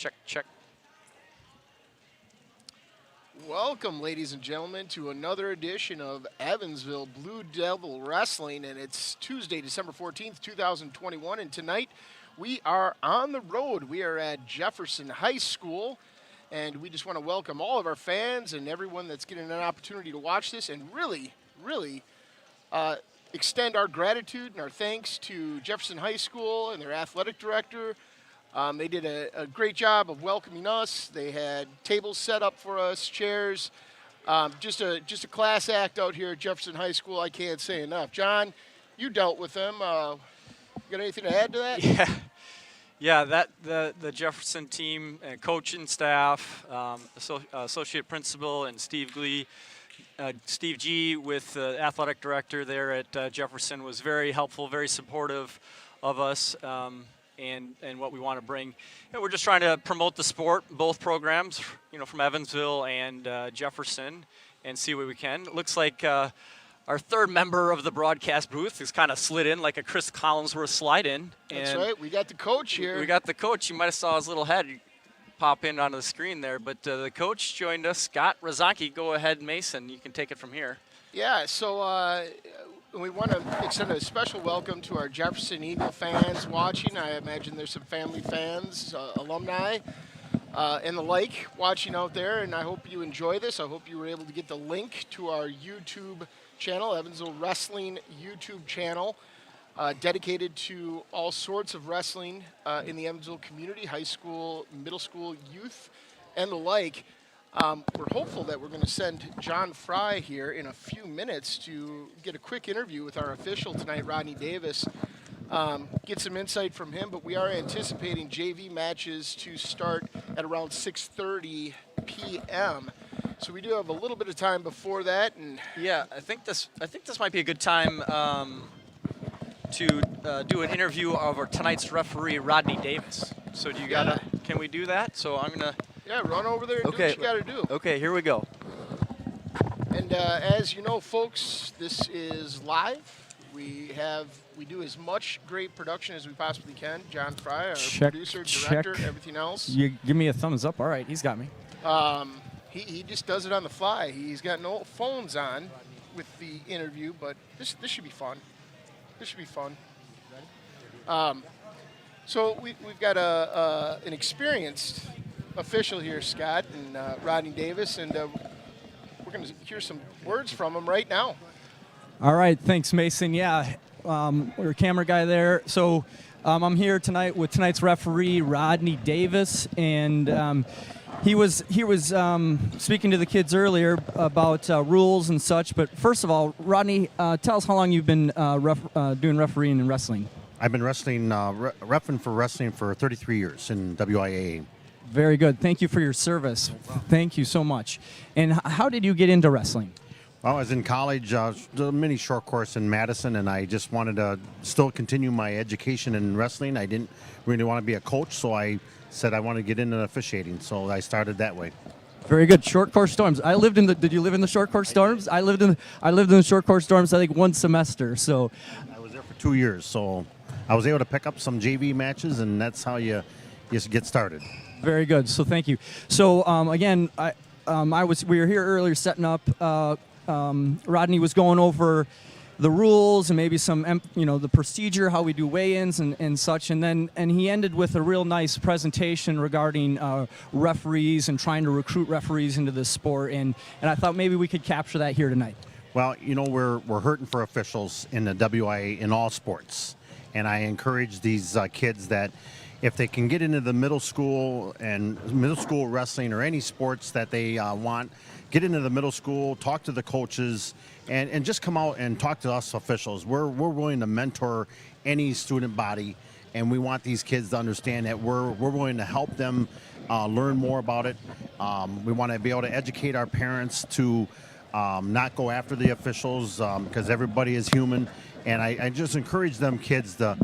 Check, check. Welcome, ladies and gentlemen, to another edition of Evansville Blue Devil Wrestling, and it's Tuesday, December 14th, 2021, and tonight we are on the road. We are at Jefferson High School, and we just want to welcome all of our fans and everyone that's getting an opportunity to watch this, and really extend our gratitude and our thanks to Jefferson High School and their athletic director. They did a great job of welcoming us. They had tables set up for us, chairs. Just a class act out here at Jefferson High School. I can't say enough. John, you dealt with them. Got anything to add to that? Yeah. That the Jefferson team, coaching staff, associate principal, and Steve G with the athletic director there at Jefferson was very helpful, very supportive of us. And what we want to bring. And we're just trying to promote the sport, both programs, from Evansville and Jefferson, and see what we can. It looks like our third member of the broadcast booth is kind of slid in like a Chris Collinsworth slide in. That's right. We got the coach here. We got the coach. You might have saw his little head pop in onto the screen there. But the coach joined us, Scott Rozanki. Go ahead, Mason. You can take it from here. Yeah, so we want to extend a special welcome to our Jefferson Eagle fans watching. I imagine there's some family fans, alumni, and the like watching out there, and I hope you enjoy this. I hope you were able to get the link to our YouTube channel, Evansville Wrestling YouTube channel, dedicated to all sorts of wrestling in the Evansville community, high school, middle school, youth, and the like. We're hopeful that we're going to send John Fry here in a few minutes to get a quick interview with our official tonight, Rodney Davis, get some insight from him, but we are anticipating JV matches to start at around 6:30 p.m. So we do have a little bit of time before that. And yeah, I think this might be a good time to do an interview of our tonight's referee, Rodney Davis. So can we do that? So I'm going to... Yeah, run over there and do what you got to do. Okay, here we go. And as you know, folks, this is live. We do as much great production as we possibly can. John Fry, our producer, director, everything else. You give me a thumbs up. All right, he's got me. He just does it on the fly. He's got no phones on with the interview, but this should be fun. This should be fun. So we've got an experienced official here, Scott, and Rodney Davis, and we're going to hear some words from him right now. All right, thanks, Mason. Yeah, we're a camera guy there. So I'm here tonight with tonight's referee, Rodney Davis, and he was speaking to the kids earlier about rules and such. But first of all, Rodney, tell us how long you've been doing refereeing and wrestling. I've been reffing for wrestling for 33 years in WIAA. Very good. Thank you for your service. Thank you so much. And how did you get into wrestling? Well, I was in college, a mini short course in Madison, and I just wanted to still continue my education in wrestling. I didn't really want to be a coach, so I said I wanted to get into officiating, so I started that way. Very good. Short course storms. Did you live in the short course storms? I lived in the short course storms, I think, one semester. So I was there for 2 years, so I was able to pick up some JV matches, and that's how you get started. Very good. So thank you. So again, we were here earlier setting up. Rodney was going over the rules and maybe some, the procedure, how we do weigh-ins and such, and he ended with a real nice presentation regarding referees and trying to recruit referees into this sport, and I thought maybe we could capture that here tonight. Well, we're hurting for officials in the WIA in all sports, and I encourage these kids that if they can get into the middle school wrestling or any sports that they want, get into the middle school, talk to the coaches, and just come out and talk to us officials. We're willing to mentor any student body, and we want these kids to understand that we're willing to help them learn more about it. We want to be able to educate our parents to not go after the officials because everybody is human. And I just encourage them kids to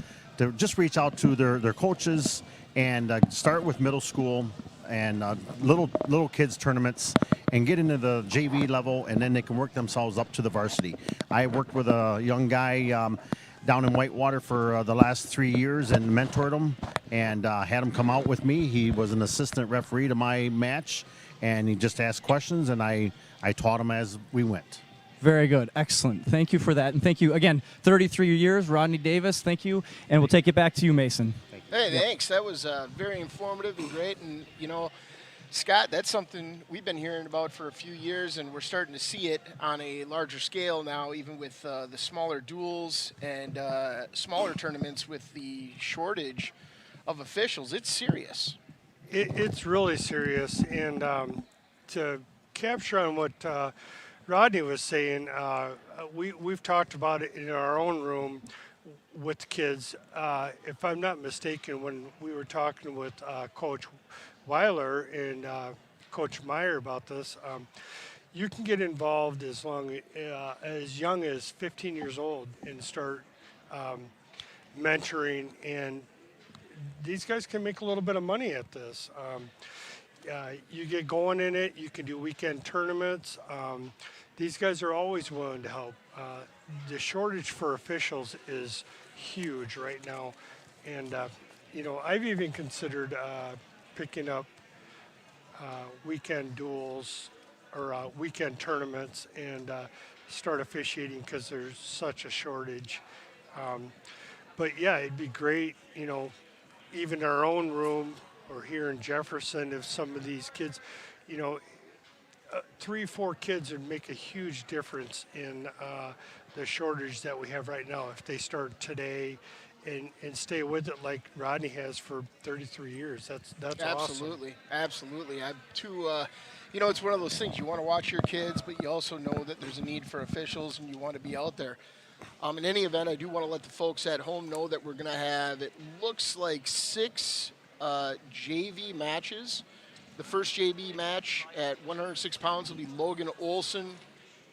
just reach out to their coaches and start with middle school and little kids tournaments and get into the JV level, and then they can work themselves up to the varsity. I worked with a young guy down in Whitewater for the last 3 years and mentored him and had him come out with me. He was an assistant referee to my match, and he just asked questions, and I taught him as we went. Very good. Excellent. Thank you for that. And thank you again. 33 years, Rodney Davis. Thank you. And we'll take it back to you, Mason. Hey, thanks. That was very informative and great. And, you know, Scott, that's something we've been hearing about for a few years, and we're starting to see it on a larger scale now, even with the smaller duels and smaller tournaments with the shortage of officials. It's serious. It's really serious. And to capture on what Rodney was saying, we've talked about it in our own room with the kids. If I'm not mistaken, when we were talking with Coach Weiler and Coach Meyer about this, you can get involved as young as 15 years old and start mentoring, and these guys can make a little bit of money at this. You get going in it, you can do weekend tournaments. These guys are always willing to help. The shortage for officials is huge right now. And, you know, I've even considered picking up weekend duels or weekend tournaments and start officiating because there's such a shortage. But, yeah, it'd be great, you know, even in our own room or here in Jefferson, if some of these kids, you know, 3 or 4 kids would make a huge difference in the shortage that we have right now if they start today and stay with it like Rodney has for 33 years. That's Absolutely. awesome. Absolutely. I'm too, you know, it's one of those things. You want to watch your kids, but you also know that there's a need for officials and you want to be out there. In any event, I do want to let the folks at home know that we're going to have, it looks like 6 JV matches. The first JV match at 106 pounds will be Logan Olson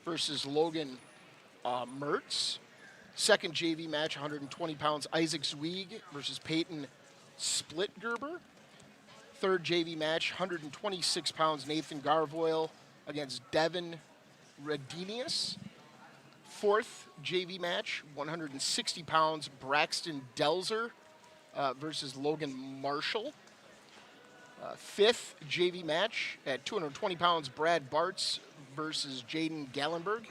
versus Logan Mertz. Second JV match, 120 pounds, Isaac Zweig versus Peyton Splitgerber. Third JV match, 126 pounds, Nathan Garvoil against Devin Redinius. Fourth JV match, 160 pounds, Braxton Delzer versus Logan Marshall. Fifth JV match at 220 pounds, Brad Bartz versus Jaden Gallenberg.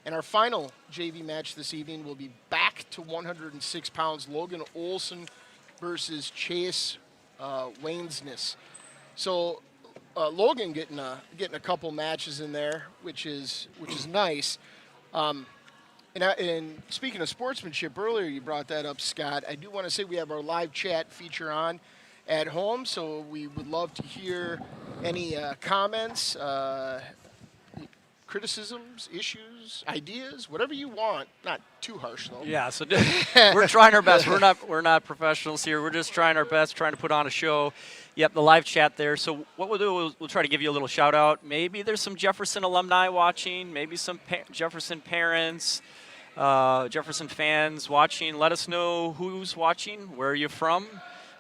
And our final JV match this evening will be back to 106 pounds, Logan Olson versus Chase Wainsness. So Logan getting a couple matches in there, which is nice. And speaking of sportsmanship, earlier you brought that up, Scott. I do want to say we have our live chat feature on at home, so we would love to hear any comments, criticisms, issues, ideas, whatever you want. Not too harsh though. Yeah, so we're trying our best. We're not professionals here. We're just trying our best, trying to put on a show. Yep, the live chat there. So what we'll do is we'll try to give you a little shout out. Maybe there's some Jefferson alumni watching. Maybe some Jefferson parents, Jefferson fans watching. Let us know who's watching, where are you from,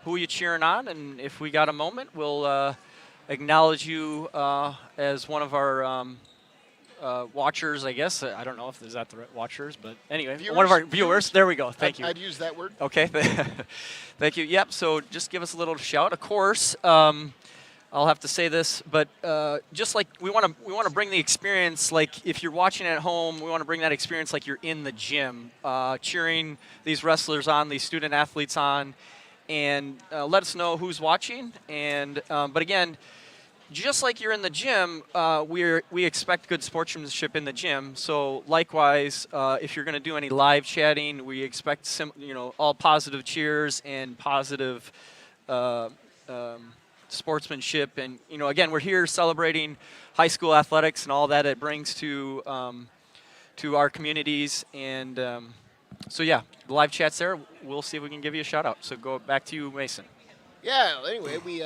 who are you cheering on, and if we got a moment, we'll acknowledge you as one of our watchers, I guess. I don't know if is that the right watchers, but anyway, Viewers? one of our viewers. There we go. Thank you. I'd use that word. Okay, thank you. Yep. So just give us a little shout. Of course, I'll have to say this, but just like we want to bring the experience. Like if you're watching at home, we want to bring that experience like you're in the gym, cheering these wrestlers on, these student athletes on, and let us know who's watching. And but again, just like you're in the gym, we expect good sportsmanship in the gym. So likewise, if you're going to do any live chatting, we expect all positive cheers and positive sportsmanship. And again, we're here celebrating high school athletics and all that it brings to our communities. And so yeah, the live chat's there. We'll see if we can give you a shout out. So go back to you, Mason. Yeah. Anyway, we.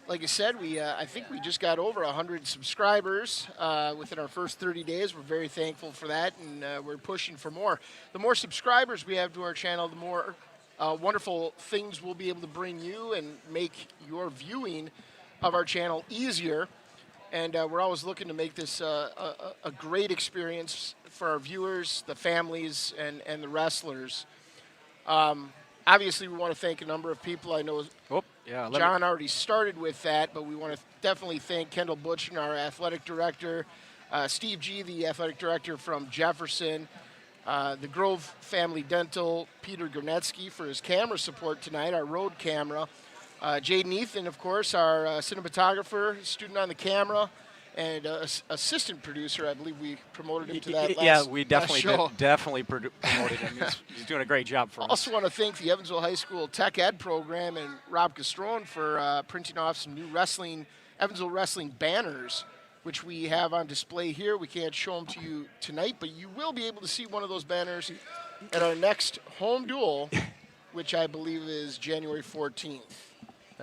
Like I said, I think we just got over 100 subscribers within our first 30 days. We're very thankful for that, and we're pushing for more. The more subscribers we have to our channel, the more wonderful things we'll be able to bring you and make your viewing of our channel easier. And we're always looking to make this a great experience for our viewers, the families, and the wrestlers. Obviously, we want to thank a number of people. I know John already started with that, but we want to definitely thank Kendall Butcher, our athletic director, Steve G., the athletic director from Jefferson, the Grove Family Dental, Peter Gernetsky for his camera support tonight, our road camera, Jaden Ethan, of course, our cinematographer, student on the camera, and assistant producer. I believe we promoted him to that last we definitely show. definitely promoted him. He's doing a great job for us. Also want to thank the Evansville High School Tech Ed program and Rob Castrone for printing off some new Evansville wrestling banners, which we have on display here. We can't show them to you tonight, but you will be able to see one of those banners at our next home duel, which I believe is January 14th.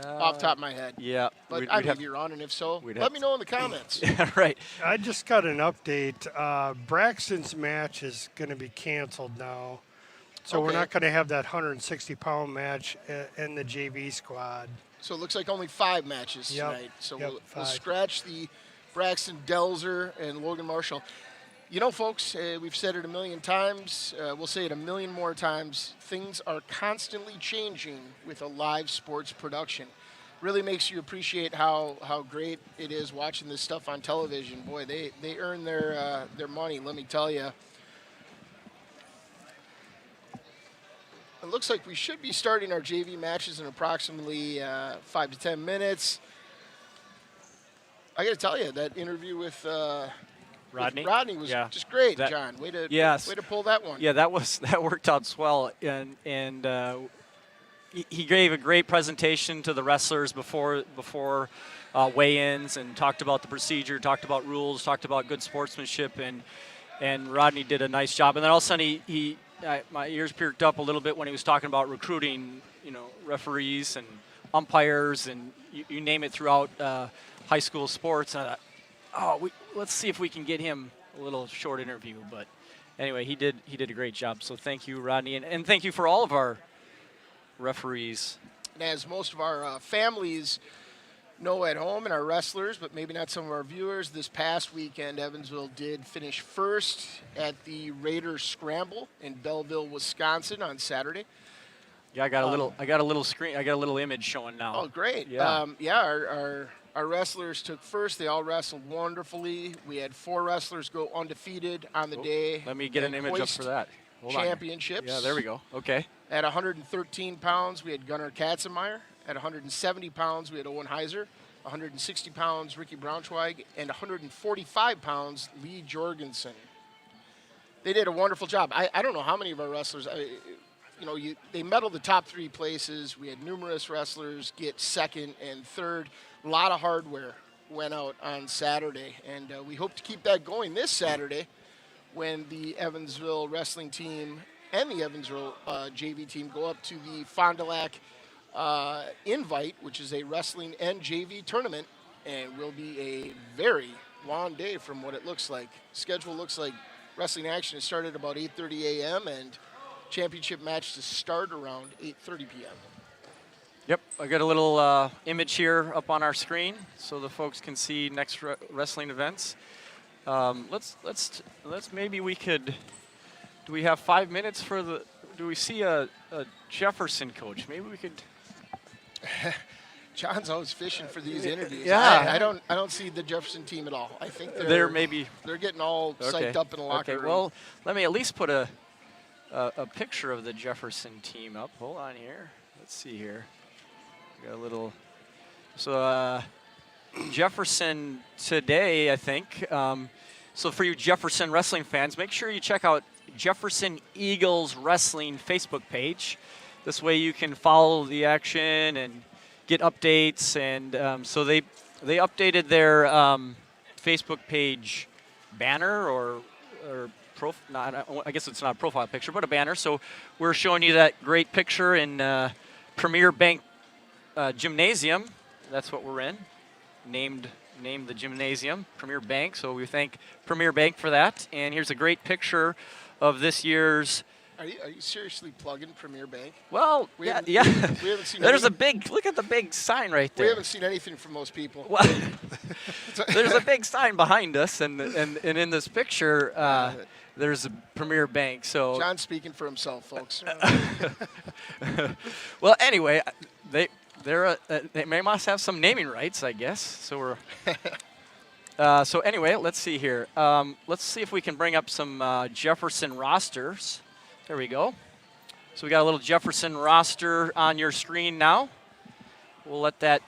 Off the top of my head. Yeah. But I may be wrong, and if so, let me know in the comments. Yeah, right. I just got an update. Braxton's match is going to be canceled now. So we're Okay. not going to have that 160-pound match in the JV squad. So it looks like only 5 matches Yep. tonight. So Yep, we'll 5. scratch the Braxton Delzer and Logan Marshall. You know, folks, we've said it a million times. We'll say it a million more times. Things are constantly changing with a live sports production. Really makes you appreciate how great it is watching this stuff on television. Boy, they earn their money, let me tell you. It looks like we should be starting our JV matches in approximately 5 to 10 minutes. I got to tell you, that interview with Rodney was just great, That- John. Way to pull that one. Yeah, that worked out swell, and he gave a great presentation to the wrestlers before weigh-ins, and talked about the procedure, talked about rules, talked about good sportsmanship, and Rodney did a nice job. And then all of a sudden, my ears perked up a little bit when he was talking about recruiting, referees and umpires, and you name it throughout high school sports. And I thought, let's see if we can get him a little short interview. But anyway, he did a great job. So thank you, Rodney, and thank you for all of our referees. And as most of our families know at home, and our wrestlers, but maybe not some of our viewers, this past weekend, Evansville did finish first at the Raiders Scramble in Belleville, Wisconsin on Saturday. Yeah, I got a little image showing now. Oh, great. Yeah. Our wrestlers took first. They all wrestled wonderfully. We had 4 wrestlers go undefeated on the day. Let me get an and image up hoist for that. Hold on. championships. Yeah, there we go. Okay. At 113 pounds, we had Gunnar Katzenmeyer. At 170 pounds, we had Owen Heiser. 160 pounds, Ricky Braunschweig. And 145 pounds, Lee Jorgensen. They did a wonderful job. I don't know how many of our wrestlers, they medaled the top 3 places. We had numerous wrestlers get second and third. A lot of hardware went out on Saturday. And we hope to keep that going this Saturday when the Evansville wrestling team and the Evansville JV team go up to the Fond du Lac Invite, which is a wrestling and JV tournament, and will be a very long day from what it looks like. Schedule looks like wrestling action is started about 8:30 a.m. and championship match to start around 8:30 p.m. Yep, I got a little image here up on our screen so the folks can see next wrestling events. Let's maybe we could. Do we have 5 minutes for the? Do we see a Jefferson coach? Maybe we could. John's always fishing for these interviews. Yeah. I don't see the Jefferson team at all. I think They're getting all psyched up in the locker room. Well, let me at least put a picture of the Jefferson team up. Hold on here. Let's see here. Got a little. So Jefferson today, I think. So for you Jefferson wrestling fans, make sure you check out Jefferson Eagles Wrestling Facebook page. This way you can follow the action and get updates. And so they updated their Facebook page banner or I guess it's not a profile picture, but a banner. So we're showing you that great picture in Premier Bank Gymnasium. That's what we're in. Named the gymnasium, Premier Bank. So we thank Premier Bank for that. And here's a great picture of this year's. Are you seriously plugging Premier Bank? Well, We yeah. haven't seen There's look at the big sign right there. We haven't seen anything from most people. Well, there's a big sign behind us, and in this picture, there's a Premier Bank. So John's speaking for himself, folks. well, anyway, they must have some naming rights, I guess. So we're so anyway, let's see here. Let's see if we can bring up some Jefferson rosters. There we go. So we got a little Jefferson roster on your screen now. We'll let that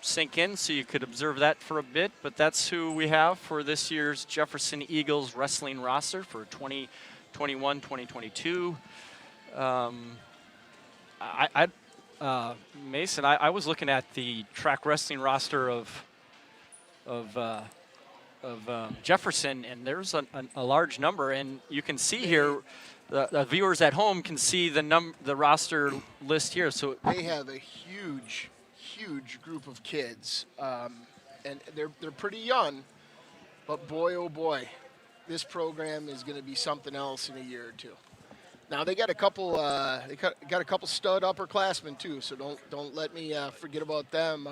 sink in so you could observe that for a bit. But that's who we have for this year's Jefferson Eagles wrestling roster for 2021-2022. Mason, I was looking at the track wrestling roster of Jefferson, and there's a large number, and you can see here. The viewers at home can see the roster list here. So they have a huge group of kids, and they're pretty young, but boy oh boy, this program is going to be something else in a year or two. Now they got a couple stud upperclassmen too, so don't let me forget about them.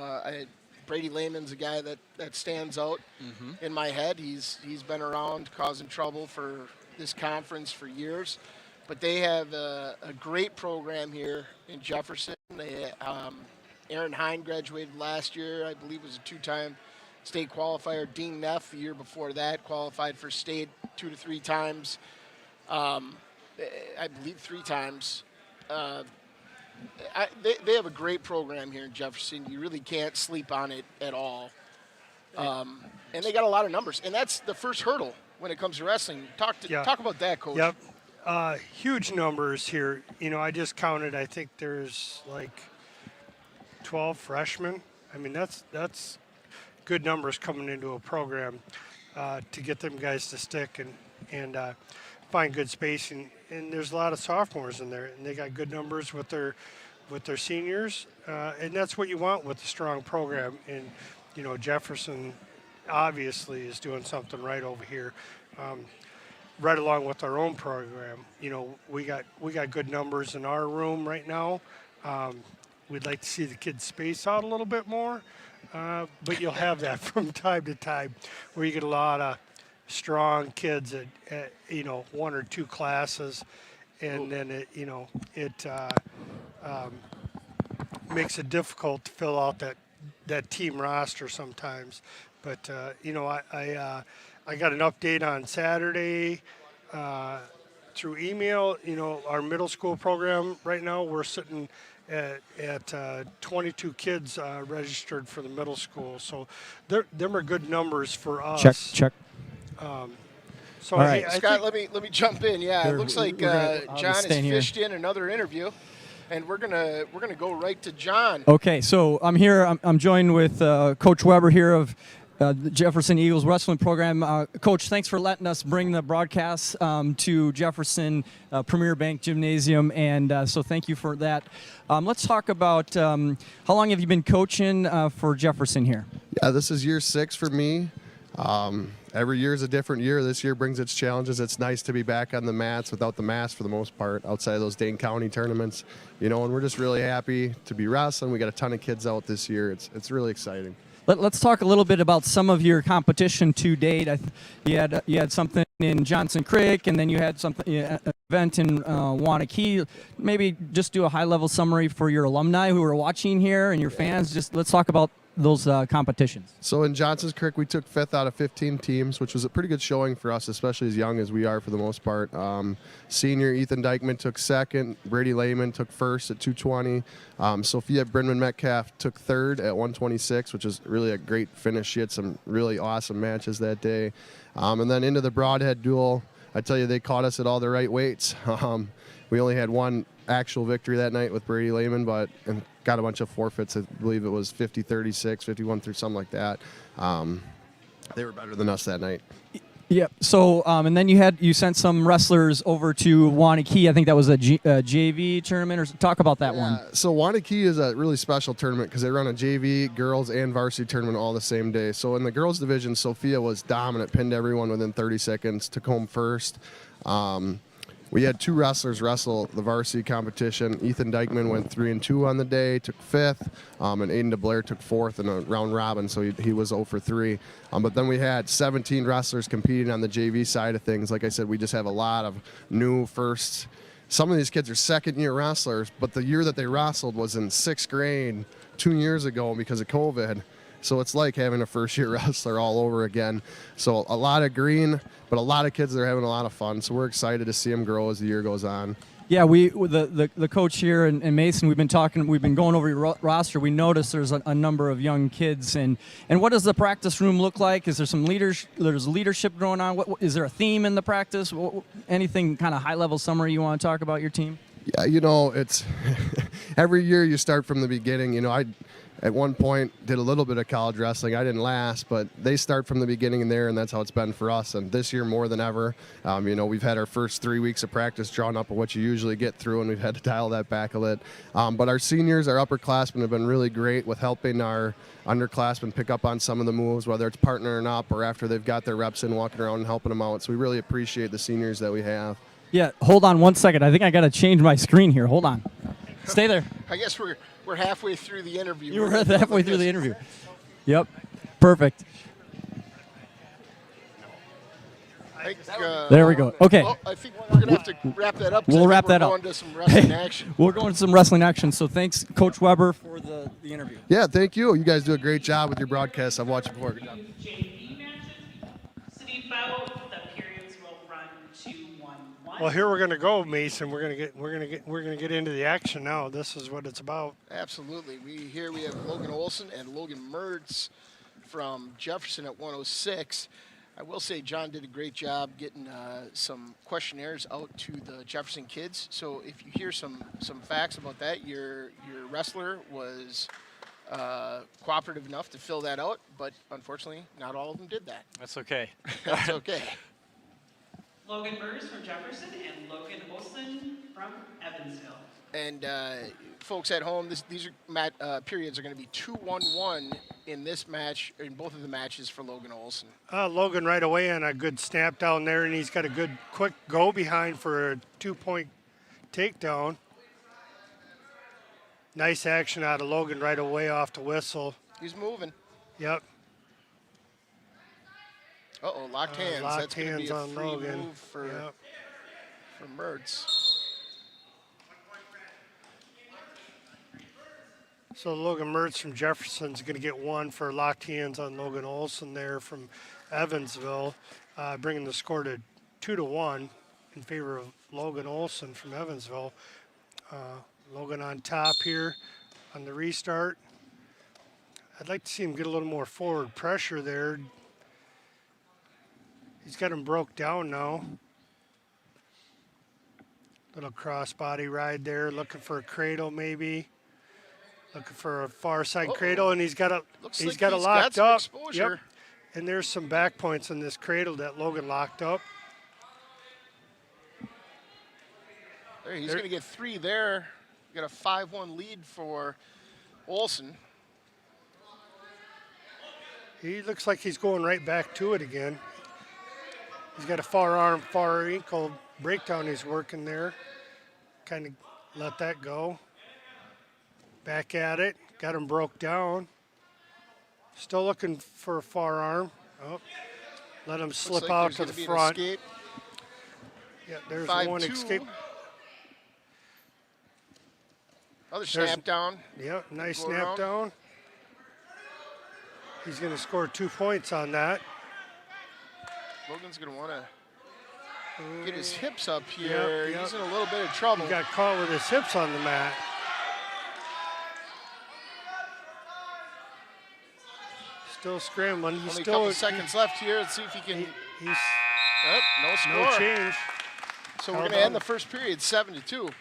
Brady Layman's a guy that stands out in my head. He's been around causing trouble for this conference for years, but they have a great program here in Jefferson. Aaron Hine graduated last year. I believe was a 2-time state qualifier. Dean Neff the year before that qualified for state 2 to 3 times. I believe 3 times. They have a great program here in Jefferson. You really can't sleep on it at all. And they got a lot of numbers, and that's the first hurdle when it comes to wrestling. Talk about that, Coach. Yep. Huge numbers here. I just counted. I think there's like 12 freshmen. I mean, that's good numbers coming into a program to get them guys to stick and find good spacing. And there's a lot of sophomores in there, and they got good numbers with their seniors. And that's what you want with a strong program. And Jefferson obviously is doing something right over here. Right along with our own program, we got good numbers in our room right now. We'd like to see the kids space out a little bit more, but you'll have that from time to time, where you get a lot of strong kids at 1 or 2 classes, and then it makes it difficult to fill out that team roster sometimes. But I got an update on Saturday through email. Our middle school program right now, we're sitting at 22 kids registered for the middle school. So them are good numbers for us. Check. So all right, Scott, let me jump in. Yeah, it looks like John has fished in another interview, and we're gonna go right to John. Okay, so I'm here. I'm joined with Coach Weber here of the Jefferson Eagles wrestling program. Coach, thanks for letting us bring the broadcast to Jefferson Premier Bank Gymnasium, and so thank you for that. Let's talk about how long have you been coaching for Jefferson here? Yeah, this is year 6 for me. Every year is a different year. This year brings its challenges. It's nice to be back on the mats without the mask for the most part, outside of those Dane County tournaments. And we're just really happy to be wrestling. We got a ton of kids out this year. It's really exciting. Let's talk a little bit about some of your competition to date. You had something in Johnson Creek, and then you had an event in Wanakee. Maybe just do a high-level summary for your alumni who are watching here and your fans. Just let's talk about those competitions. So in Johnson's Creek, we took 5th out of 15 teams, which was a pretty good showing for us, especially as young as we are for the most part. Senior Ethan Dykeman took 2nd. Brady Layman took 1st at 220. Sophia Brinman-Metcalf took 3rd at 126, which is really a great finish. She had some really awesome matches that day. And then into the Broadhead duel, I tell you, they caught us at all the right weights. We only had one actual victory that night with Brady Layman, but got a bunch of forfeits. I believe it was 50-36, 51 something like that. They were better than us that night. Yep. So, and then you sent some wrestlers over to Wanakee. I think that was a JV tournament. Or talk about that one. So Wanakee is a really special tournament because they run a JV, girls, and varsity tournament all the same day. So in the girls division, Sophia was dominant, pinned everyone within 30 seconds, took home first. We had 2 wrestlers wrestle the varsity competition. Ethan Dykeman went 3-2 on the day, took 5th, and Aiden Blair took 4th in a round robin, so he was 0 for 3. But then we had 17 wrestlers competing on the JV side of things. Like I said, we just have a lot of new firsts. Some of these kids are second-year wrestlers, but the year that they wrestled was in 6th grade 2 years ago because of COVID. So it's like having a first-year wrestler all over again. So a lot of green, but a lot of kids that are having a lot of fun. So we're excited to see them grow as the year goes on. Yeah, the coach here and Mason, we've been going over your roster. We noticed there's a number of young kids, and what does the practice room look like? Is there some leadership going on? Is there a theme in the practice? Anything kind of high-level summary you want to talk about your team? Yeah, it's every year you start from the beginning. I at one point did a little bit of college wrestling. I didn't last, but they start from the beginning in there, and that's how it's been for us. And this year more than ever, we've had our first 3 weeks of practice drawn up of what you usually get through, and we've had to dial that back a bit. But our seniors, our upperclassmen have been really great with helping our underclassmen pick up on some of the moves, whether it's partnering up or after they've got their reps in, walking around and helping them out. So we really appreciate the seniors that we have. Yeah, hold on 1 second. I think I got to change my screen here. Hold on. Stay there. I guess we're halfway through the interview. You were halfway through the interview. Yep. Perfect. There we go. Okay. Well, I think we're going to have to wrap that up. We'll wrap that up. We're going to some wrestling action. We're going to some wrestling action. So thanks, Coach Weber, for the interview. Yeah, thank you. You guys do a great job with your broadcast. I've watched it before. Good job. JV matches. City foul. The periods will run 2-1-1. Well, here we're going to go, Mason. We're going to get into the action now. This is what it's about. Absolutely. We have Logan Olson and Logan Mertz from Jefferson at 106. I will say John did a great job getting some questionnaires out to the Jefferson kids. So if you hear some facts about that, your wrestler was cooperative enough to fill that out, but unfortunately, not all of them did that. That's okay. That's okay. Logan Burrs from Jefferson and Logan Olson from Evansville. And folks at home, these are periods are going to be 2-1-1 in this match, in both of the matches for Logan Olson. Logan right away on a good snap down there, and he's got a good quick go behind for a 2-point takedown. Nice action out of Logan right away off the whistle. He's moving. Yep. Uh-oh, locked hands. Locked That's going to be hands a on free Logan. move for Yep. Mertz. So Logan Mertz from Jefferson's going to get 1 for locked hands on Logan Olson there from Evansville, bringing the score to 2-1 in favor of Logan Olson from Evansville. Logan on top here on the restart. I'd like to see him get a little more forward pressure there. He's got him broke down now. Little crossbody ride there, looking for a cradle maybe. Looking for a far side cradle, and he's got it locked up. Yep. And there's some back points in this cradle that Logan locked up. There, he's going to get 3 there. Got a 5-1 lead for Olson. He looks like he's going right back to it again. He's got a far arm, far ankle breakdown he's working there. Kind of let that go. Back at it. Got him broke down. Still looking for a far arm. Oh, let him slip out to the front. Yeah, there's 5-2. one escape. Other snap down. Yep, nice snap down. He's going to score 2 points on that. Logan's going to want to get his hips up here. Yep. He's in a little bit of trouble. He got caught with his hips on the mat. Still scrambling. He's Only still a couple seconds left here. Let's see if he can. No score. No change. So we're going to end the first period 7-2.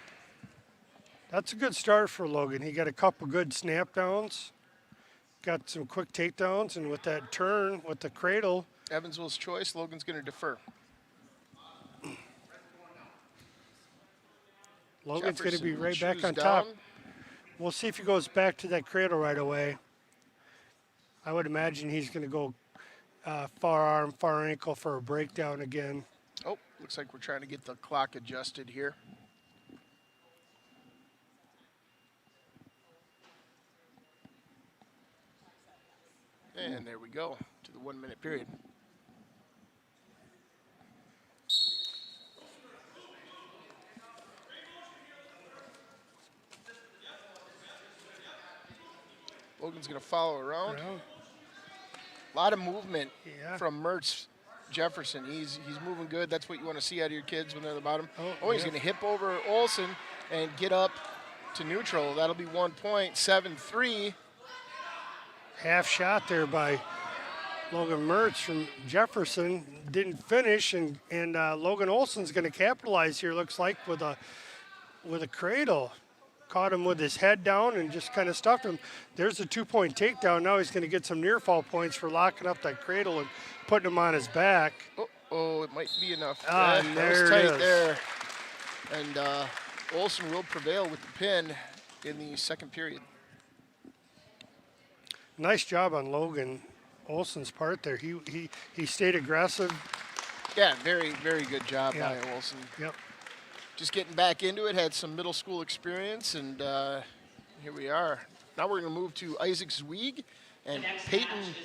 That's a good start for Logan. He got a couple good snap downs. Got some quick takedowns, and with that turn, with the cradle. Evansville's choice. Logan's going to defer. Logan's going to be right back on down. top. We'll see if he goes back to that cradle right away. I would imagine he's going to go far arm, far ankle for a breakdown again. Oh, looks like we're trying to get the clock adjusted here. And there we go, to the 1 minute period. Logan's going to follow around. Yeah. A lot of movement Yeah. from Mertz Jefferson. He's moving good. That's what you want to see out of your kids when they're at the bottom. Oh, He's yeah. going to hip over Olsen and get up to neutral. That'll be 1 point, 7-3. Half shot there by Logan Mertz from Jefferson. Didn't finish, and Logan Olsen's going to capitalize here, looks like, with a cradle. Caught him with his head down and just kind of stuffed him. There's a 2-point takedown. Now he's going to get some near fall points for locking up that cradle and putting him on his back. Oh, it might be enough. Ah, that there was it tight is. there. And Olsen will prevail with the pin in the second period. Nice job on Logan Olsen's part there. He stayed aggressive. Yeah, very, very good job Yeah. by Olsen. Yep. Just getting back into it, had some middle school experience, and here we are. Now we're going to move to Isaac Zweig The and next Peyton. match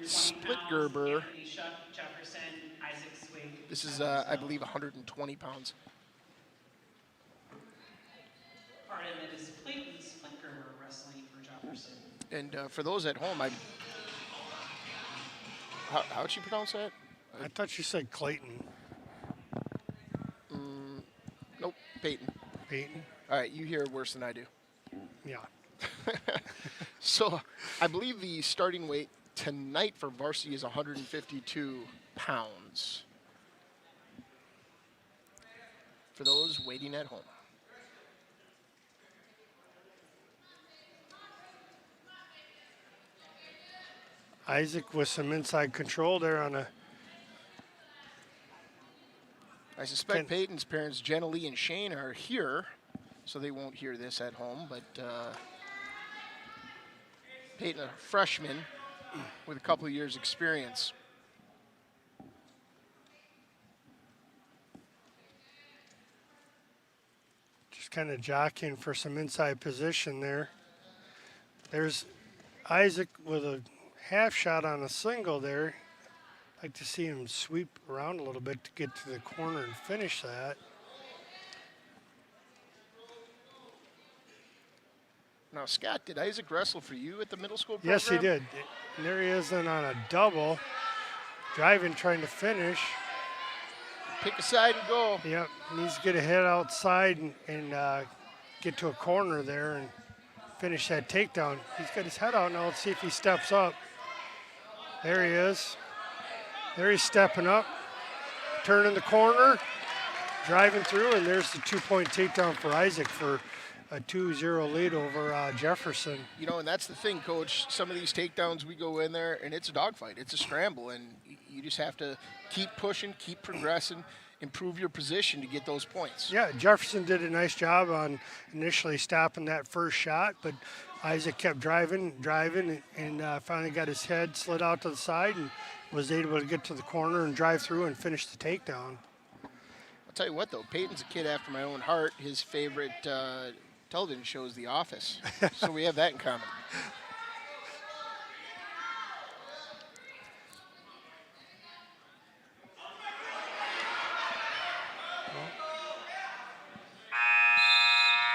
is at 120 Splitgerber. pounds. Anthony Shuck, Jefferson, Isaac Swig. This is, I believe, 120 pounds. Pardon, it is Clayton Splitgerber wrestling for Jefferson. And for those at home, how'd you pronounce that? I thought you said Clayton. Nope, Peyton. Peyton. All right, you hear it worse than I do. Yeah. So I believe the starting weight tonight for varsity is 152 pounds. For those waiting at home. Isaac with some inside control there on a. I suspect Peyton's parents, Jenna Lee and Shane, are here, so they won't hear this at home. But Peyton, a freshman with a couple of years' experience. Just kind of jockeying for some inside position there. There's Isaac with a half shot on a single there. Like to see him sweep around a little bit to get to the corner and finish that. Now, Scott, did Isaac wrestle for you at the middle school program? Yes, he did. And there he is then on a double. Driving, trying to finish. Pick a side and go. Yep, needs to get a head outside and get to a corner there and finish that takedown. He's got his head out now. Let's see if he steps up. There he is. There he's stepping up. Turning the corner. Driving through, and there's the 2-point takedown for Isaac for a 2-0 lead over Jefferson. You know, and that's the thing, Coach. Some of these takedowns, we go in there, and it's a dogfight. It's a scramble, and you just have to keep pushing, keep progressing, improve your position to get those points. Yeah, Jefferson did a nice job on initially stopping that first shot, but Isaac kept driving, and finally got his head slid out to the side and was able to get to the corner and drive through and finish the takedown. I'll tell you what, though, Peyton's a kid after my own heart. His favorite television show is The Office, so we have that in common.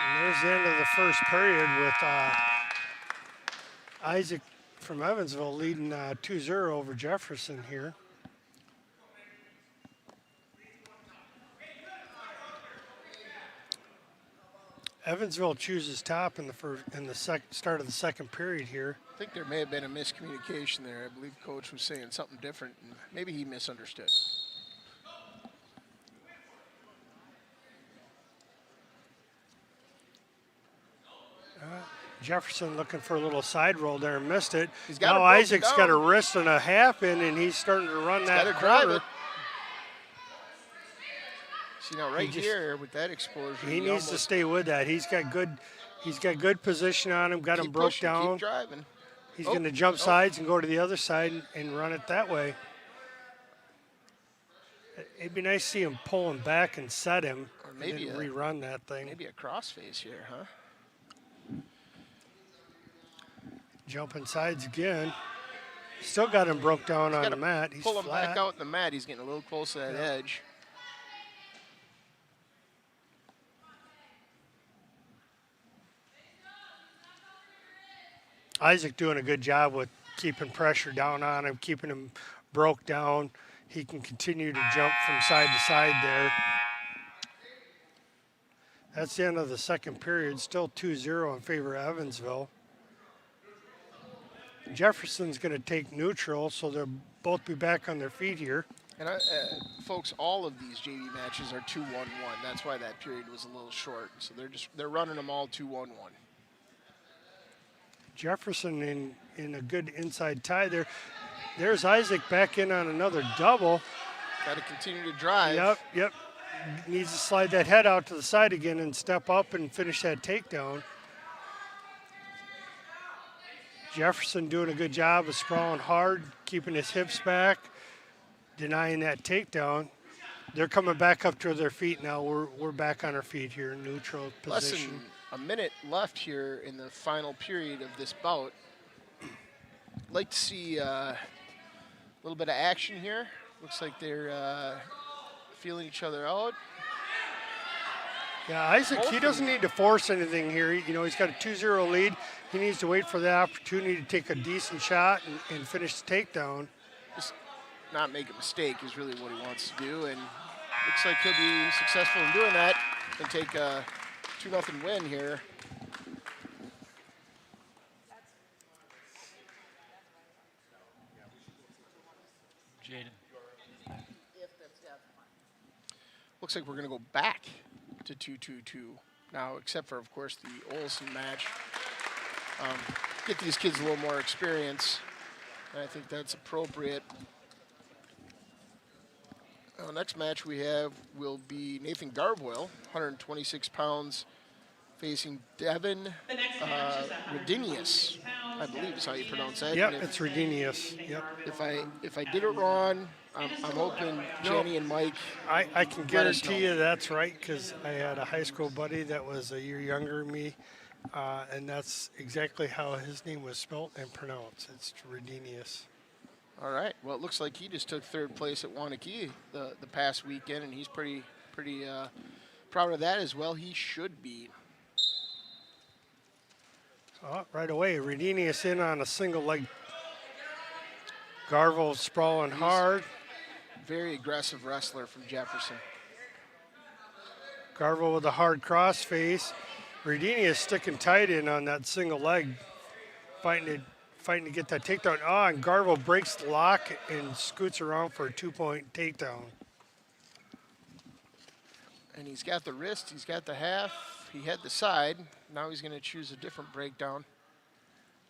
And there's the end of the first period with Isaac from Evansville leading 2-0 over Jefferson here. Evansville chooses top in the start of the second period here. I think there may have been a miscommunication there. I believe Coach was saying something different, and maybe he misunderstood. Jefferson looking for a little side roll there and missed it. He's got it Now broken Isaac's down. got a wrist and a half in, and he's starting to run that Gotta drive corner. it. See now, right here with that exposure, He needs to stay with that. He's got good position on him. Got him keep broke pushing, down. Keep driving. He's going to jump sides and go to the other side and run it that way. It'd be nice to see him pull him back and set him, Or maybe and then rerun that thing. Maybe a crossface here, huh? Jumping sides again. Still got him broke down on the mat. He's pull him flat. back out in the mat. He's getting a little close to that edge. Isaac doing a good job with keeping pressure down on him, keeping him broke down. He can continue to jump from side to side there. That's the end of the second period. Still 2-0 in favor of Evansville. Jefferson's going to take neutral, so they'll both be back on their feet here. And folks, all of these JV matches are 2-1-1. That's why that period was a little short. So they're running them all 2-1-1. Jefferson in a good inside tie there. There's Isaac back in on another double. Got to continue to drive. Yep. Needs to slide that head out to the side again and step up and finish that takedown. Jefferson doing a good job of sprawling hard, keeping his hips back, denying that takedown. They're coming back up to their feet now. We're back on our feet here in neutral position. Less than a minute left here in the final period of this bout. Like to see a little bit of action here. Looks like they're feeling each other out. Yeah, Isaac, he doesn't need to force anything here. He's got a 2-0 lead. He needs to wait for the opportunity to take a decent shot and finish the takedown. Just not make a mistake is really what he wants to do, and looks like he'll be successful in doing that and take a 2-0 win here. Looks like we're going to go back to 2-2-2 now, except for, of course, the Olsen match. Get these kids a little more experience. I think that's appropriate. Next match we have will be Nathan Garboyle, 126 pounds, facing Devin The next match is 120 Redinius, I believe is how you pronounce that. Yep, And it's Redinius. Yep. if I did it wrong, I'm hoping Jenny and Mike. I can Let us guarantee know. you that's right, because I had a high school buddy that was a year younger than me, and that's exactly how his name was spelt and pronounced. It's Redinius. All right. Well, it looks like he just took third place at Wanakee the past weekend, and he's pretty proud of that as well. He should be. Oh, right away, Redinius in on a single leg. Garvel sprawling hard. Very aggressive wrestler from Jefferson. Garvel with a hard cross face. Redinius sticking tight in on that single leg, fighting to get that takedown. Oh, and Garvel breaks the lock and scoots around for a 2-point takedown. And he's got the wrist, he's got the half, he had the side. Now he's going to choose a different breakdown.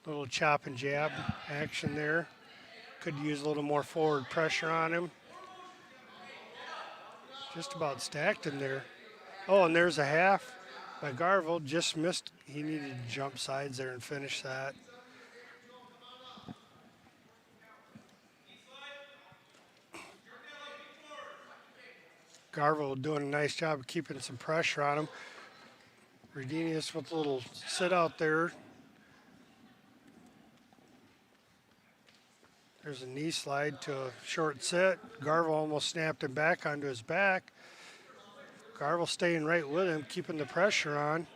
Little chop and jab action there. Could use a little more forward pressure on him. Just about stacked in there. Oh, and there's a half by Garvel. Just missed. He needed to jump sides there and finish that. Garvel doing a nice job of keeping some pressure on him. Redinius with a little sit out there. There's a knee slide to a short sit. Garvel almost snapped him back onto his back. Garvel staying right with him, keeping the pressure on.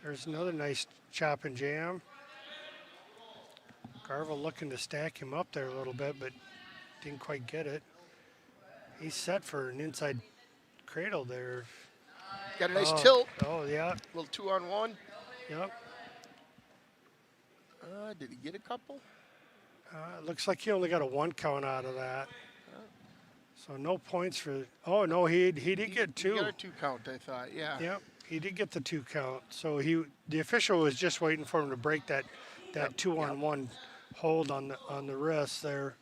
There's another nice chop and jam. Garvel looking to stack him up there a little bit, but didn't quite get it. He's set for an inside cradle there. Got a nice tilt. Oh, yeah. Little 2-on-1. Yep. Did he get a couple? It looks like he only got a 1 count out of that. So no points for. Oh no, he did get 2. He got a 2 count, I thought. Yeah. Yep, he did get the 2 count. So the official was just waiting for him to break that 2-on-1 hold on the wrist there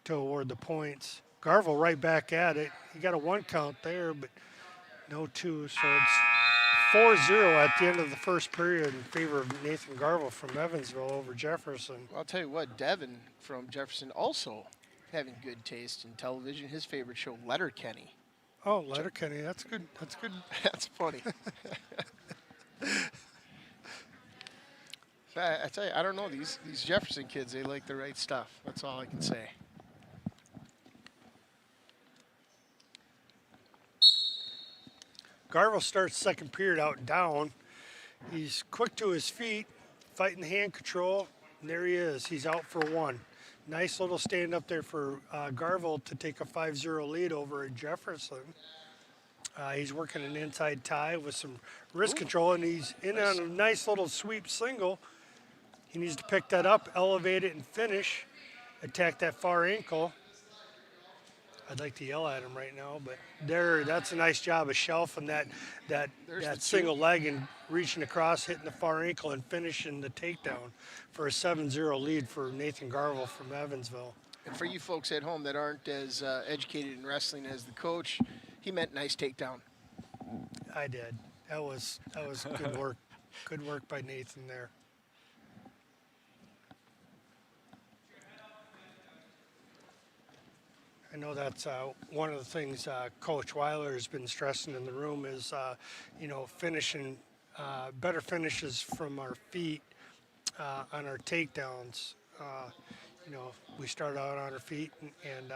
to award the points. Garvel right back at it. He got a 1 count there, but no 2. So it's 4-0 at the end of the first period in favor of Nathan Garvel from Evansville over Jefferson. Well, I'll tell you what, Devin from Jefferson also having good taste in television. His favorite show, Letterkenny. Oh, Letterkenny, that's good. That's good. That's funny. So I tell you, I don't know, these Jefferson kids, they like the right stuff. That's all I can say. Garville starts second period out down. He's quick to his feet, fighting hand control. And there he is. He's out for one. Nice little stand up there for Garville to take a 5-0 lead over at Jefferson. He's working an inside tie with some wrist control, and he's in on a nice little sweep single. He needs to pick that up, elevate it, and finish. Attack that far ankle. I'd like to yell at him right now, but that's a nice job of shelving that single leg and reaching across, hitting the far ankle, and finishing the takedown for a 7-0 lead for Nathan Garville from Evansville. And for you folks at home that aren't as educated in wrestling as the coach, he meant nice takedown. I did. That was good work. Good work by Nathan there. I know that's one of the things Coach Weiler has been stressing in the room is, finishing, better finishes from our feet on our takedowns. We start out on our feet and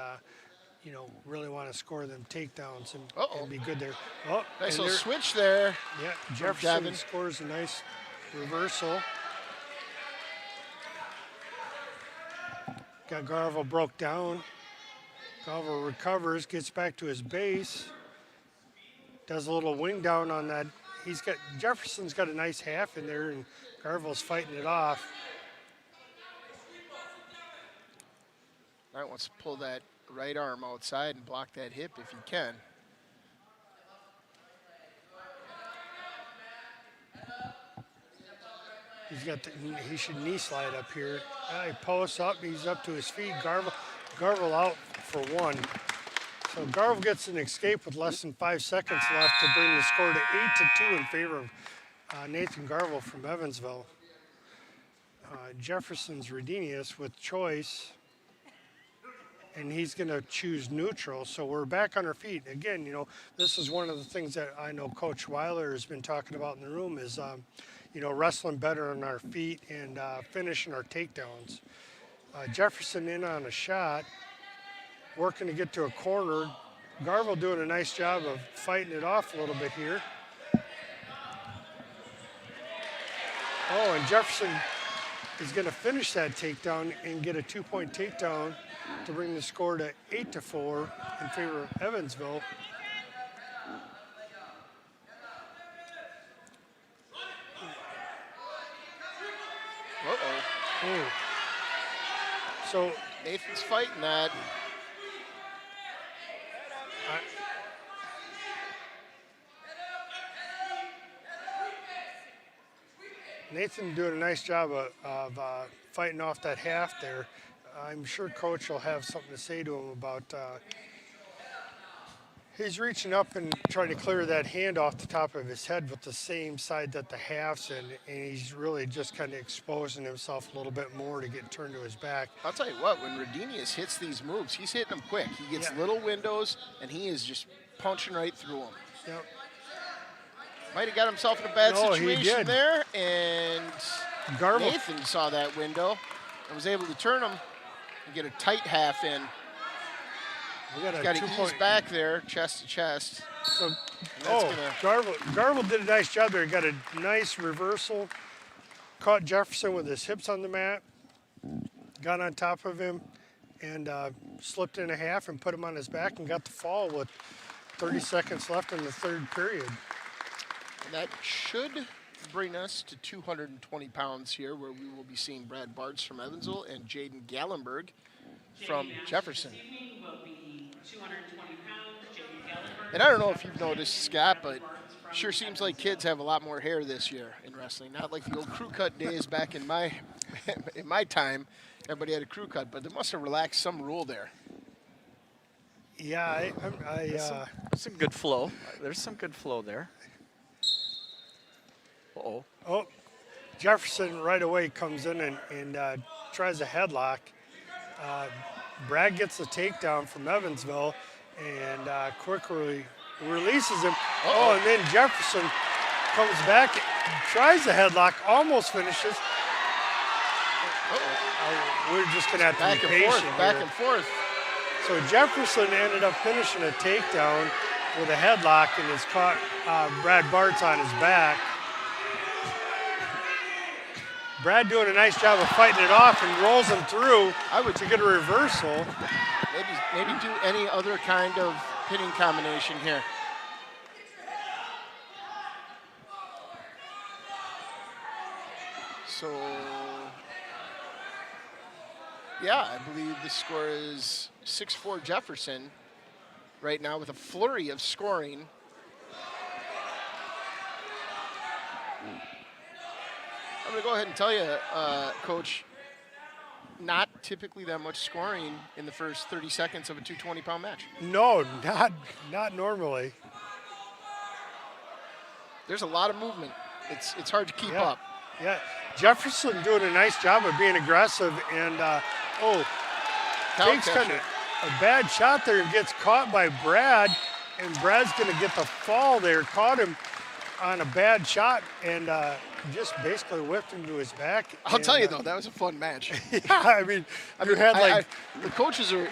really want to score them takedowns and be good there. Oh, nice little switch there. Yeah, Jefferson scores a nice reversal. Got Garville broke down. Garville recovers, gets back to his base, does a little wing down on that. Jefferson's got a nice half in there, and Garville's fighting it off. All right, wants to pull that right arm outside and block that hip if he can. He should knee slide up here. He posts up, he's up to his feet. Garville out for one. So Garville gets an escape with less than 5 seconds left to bring the score to 8-2 in favor of Nathan Garville from Evansville. Jefferson's Redenius with choice, and he's going to choose neutral. So we're back on our feet. Again, this is one of the things that I know Coach Weiler has been talking about in the room is, wrestling better on our feet and finishing our takedowns. Jefferson in on a shot, working to get to a corner. Garville doing a nice job of fighting it off a little bit here. Oh, and Jefferson is going to finish that takedown and get a 2-point takedown to bring the score to 8-4 in favor of Evansville. Uh-oh. So Nathan's fighting that. Nathan doing a nice job of fighting off that half there. I'm sure Coach will have something to say to him about. He's reaching up and trying to clear that hand off the top of his head with the same side that the half's in, and he's really just kind of exposing himself a little bit more to get turned to his back. I'll tell you what, when Redenius hits these moves, he's hitting them quick. He gets little windows, and he is just punching right through them. Yep. Might have got himself in a bad situation there, and Garville. Nathan saw that window and was able to turn him and get a tight half in. We got to ease back there, chest to chest. So, Garville did a nice job there. He got a nice reversal, caught Jefferson with his hips on the mat, got on top of him, and slipped in a half and put him on his back and got the fall with 30 seconds left in the third period. And that should bring us to 220 pounds here, where we will be seeing Brad Bartz from Evansville and Jaden Gallenberg from Jefferson. And I don't know if you've noticed, Scott, but sure seems like kids have a lot more hair this year in wrestling. Not like the old crew cut days back in my time. Everybody had a crew cut, but they must have relaxed some rule there. Yeah, some good flow. There's some good flow there. Uh-oh. Oh, Jefferson right away comes in and tries a headlock. Brad gets the takedown from Evansville and quickly releases him. Oh, and then Jefferson comes back, tries the headlock, almost finishes. We're just going to have to be patient here. Back and forth. So Jefferson ended up finishing a takedown with a headlock and has caught Brad Bartz on his back. Brad doing a nice job of fighting it off and rolls him through to get a reversal. Maybe do any other kind of hitting combination here. So, yeah, I believe the score is 6-4 Jefferson right now with a flurry of scoring. I'm going to go ahead and tell you, Coach, not typically that much scoring in the first 30 seconds of a 220-pound match. No, not normally. There's a lot of movement. It's hard to keep up. Yeah, Jefferson doing a nice job of being aggressive and, takes kind of a bad shot there and gets caught by Brad, and Brad's going to get the fall there. Caught him on a bad shot and just basically whipped him to his back. I'll tell you though, that was a fun match. Yeah, I mean, the coaches are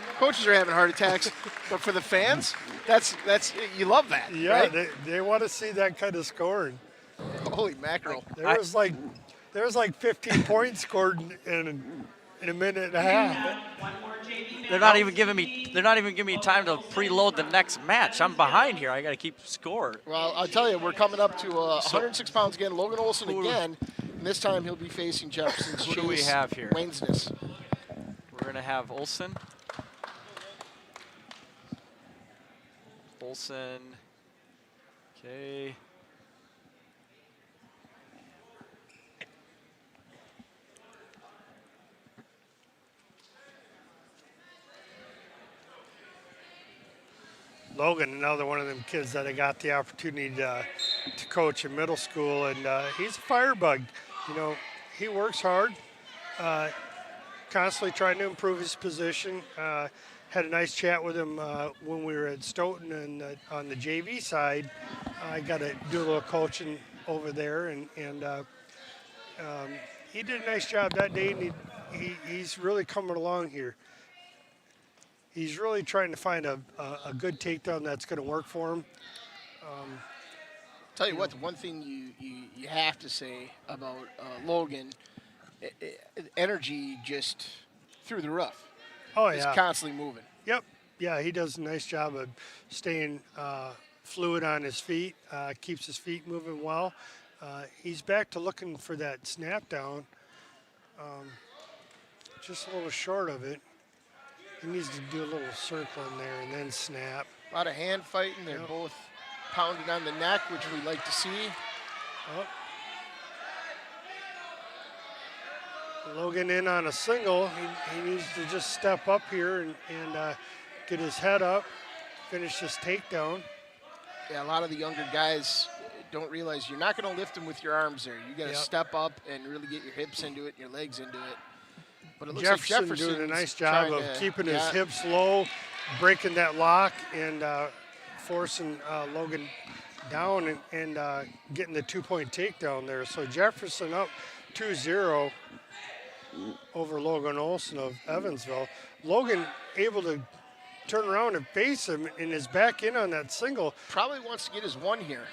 having heart attacks, but for the fans, that's you love that. Yeah, right? they want to see that kind of scoring. Holy mackerel! There was like 15 points scored in a minute and a half. One more JV. They're not even giving me time to preload the next match. I'm behind here. I got to keep score. Well, I'll tell you, we're coming up to 106 pounds again. Logan Olson again, and this time he'll be facing Jefferson's Who do we have here? Waynesness. We're going to have Olson. Okay. Logan, another one of them kids that I got the opportunity to coach in middle school, and he's a firebug. You know, he works hard, constantly trying to improve his position. Had a nice chat with him when we were at Stoughton and on the JV side. I got to do a little coaching over there, and he did a nice job that day, and he's really coming along here. He's really trying to find a good takedown that's going to work for him. Tell you what, the one thing you have to say about Logan, energy just through the roof. Oh, He's yeah. constantly moving. Yep. Yeah, he does a nice job of staying fluid on his feet, keeps his feet moving well. He's back to looking for that snap down, just a little short of it. He needs to do a little circle in there and then snap. A lot of hand fighting. They're both pounding on the neck, which we like to see. Oh. Logan in on a single. He needs to just step up here and get his head up, finish this takedown. Yeah, a lot of the younger guys don't realize you're not going to lift them with your arms there. You got to step up and really get your hips into it and your legs into it. But it looks like Jefferson's doing a nice job of keeping his hips low, breaking that lock, and forcing Logan down and getting the 2-point takedown there. So Jefferson up 2-0 over Logan Olson of Evansville. Logan able to turn around and face him and is back in on that single. Probably wants to get his one here.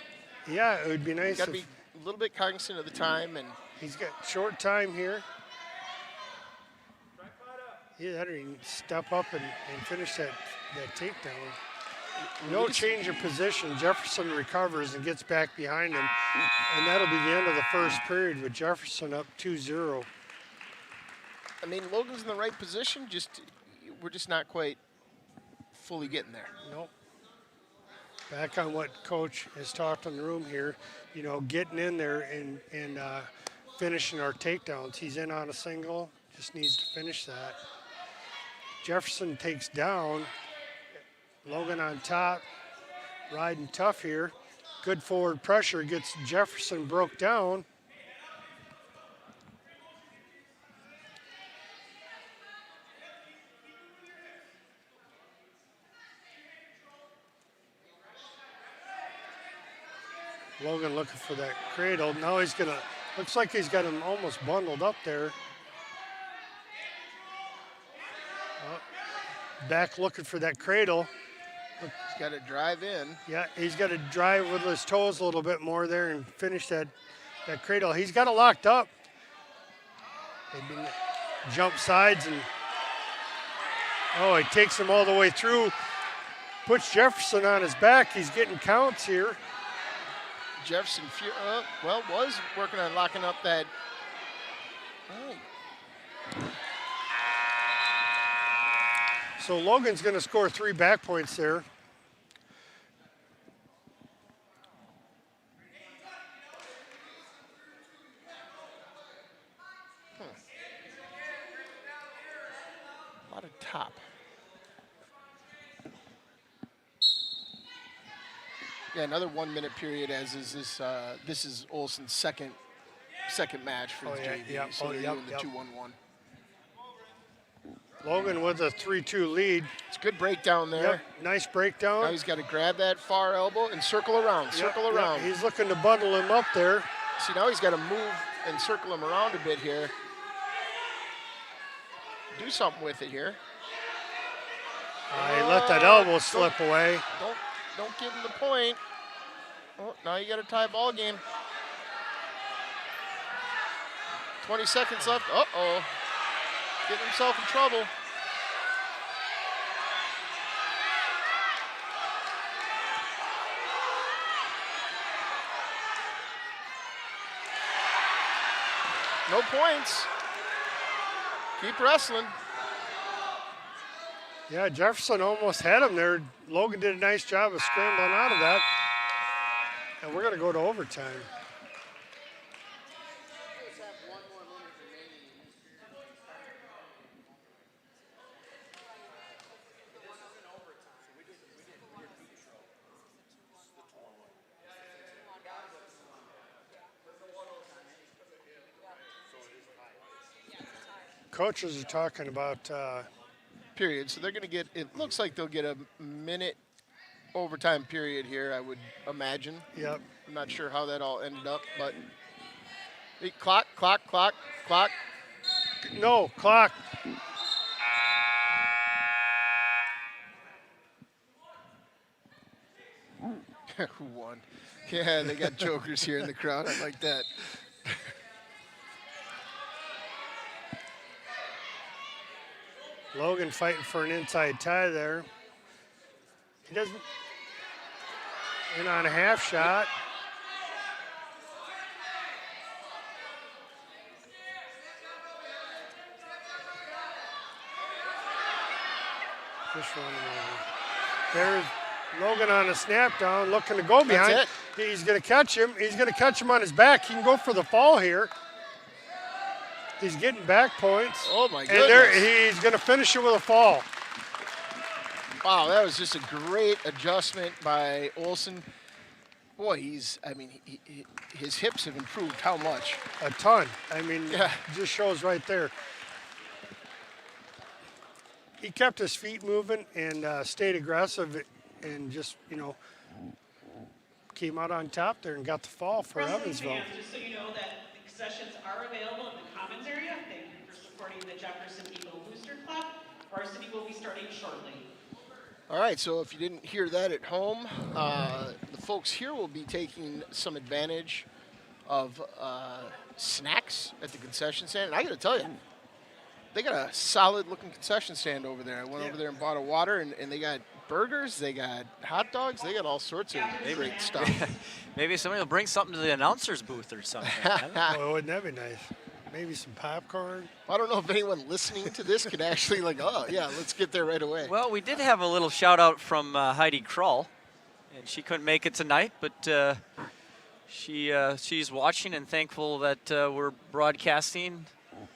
Yeah, it would be nice. Got to be a little bit cognizant of the time, and he's got short time here. Yeah, he can step up and finish that takedown. No change of position. Jefferson recovers and gets back behind him. And that'll be the end of the first period with Jefferson up 2-0. I mean, Logan's in the right position, we're just not quite fully getting there. Nope. Back on what Coach has talked in the room here, you know, getting in there and finishing our takedowns. He's in on a single, just needs to finish that. Jefferson takes down. Logan on top, riding tough here. Good forward pressure, gets Jefferson broke down. Logan looking for that cradle. Now he's gonna, looks like he's got him almost bundled up there. Back looking for that cradle. He's got to drive in. Yeah, he's got to drive with his toes a little bit more there and finish that cradle. He's got it locked up. They've been jump sides and he takes him all the way through. Puts Jefferson on his back. He's getting counts here. Jefferson, was working on locking up that. Oh. So Logan's going to score 3 back points there. A lot of top. Yeah, another 1 minute period. As is this. This is Olsen's second match for the JV. Yeah. So they're doing the 2-1-1. Logan with a 3-2 lead. It's a good breakdown there. Yep, nice breakdown. Now he's got to grab that far elbow and circle around. Circle around. He's looking to bundle him up there. See, now he's got to move and circle him around a bit here. Do something with it here. He let that elbow slip away. Don't give him the point. Oh, now you got a tie ball game. 20 seconds left. Uh-oh. Getting himself in trouble. No points. Keep wrestling. Yeah, Jefferson almost had him there. Logan did a nice job of scrambling out of that. And we're going to go to overtime. Coaches are talking about period. So they're going to get, it looks like they'll get a minute overtime period here, I would imagine. Yep. I'm not sure how that all ended up, but clock. No, clock. Who won? Yeah, they got jokers here in the crowd. I like that. Logan fighting for an inside tie there. He doesn't. In on a half shot. Just running over. There's Logan on a snap down, looking to go behind. That's it. He's going to catch him. He's going to catch him on his back. He can go for the fall here. He's getting back points. Oh, my And goodness. he's going to finish it with a fall. Wow, that was just a great adjustment by Olsen. Boy, his hips have improved how much? A ton. I mean, Yeah. just shows right there. He kept his feet moving and stayed aggressive and just, came out on top there and got the fall for Wrestling Evansville. fans, just so you know that the concessions are available in the commons area. Thank you for supporting the Jefferson Eagle Booster Club. Varsity will be starting shortly. All right, so if you didn't hear that at home, the folks here will be taking some advantage of snacks at the concession stand. And I got to tell you, they got a solid-looking concession stand over there. I went over there and bought a water, and they got burgers, they got hot dogs, they got all sorts of great stuff. Maybe somebody will bring something to the announcer's booth or something. Well, wouldn't that be nice? Maybe some popcorn. I don't know if anyone listening to this could actually let's get there right away. Well, we did have a little shout out from Heidi Krull, and she couldn't make it tonight, but she's watching and thankful that we're broadcasting.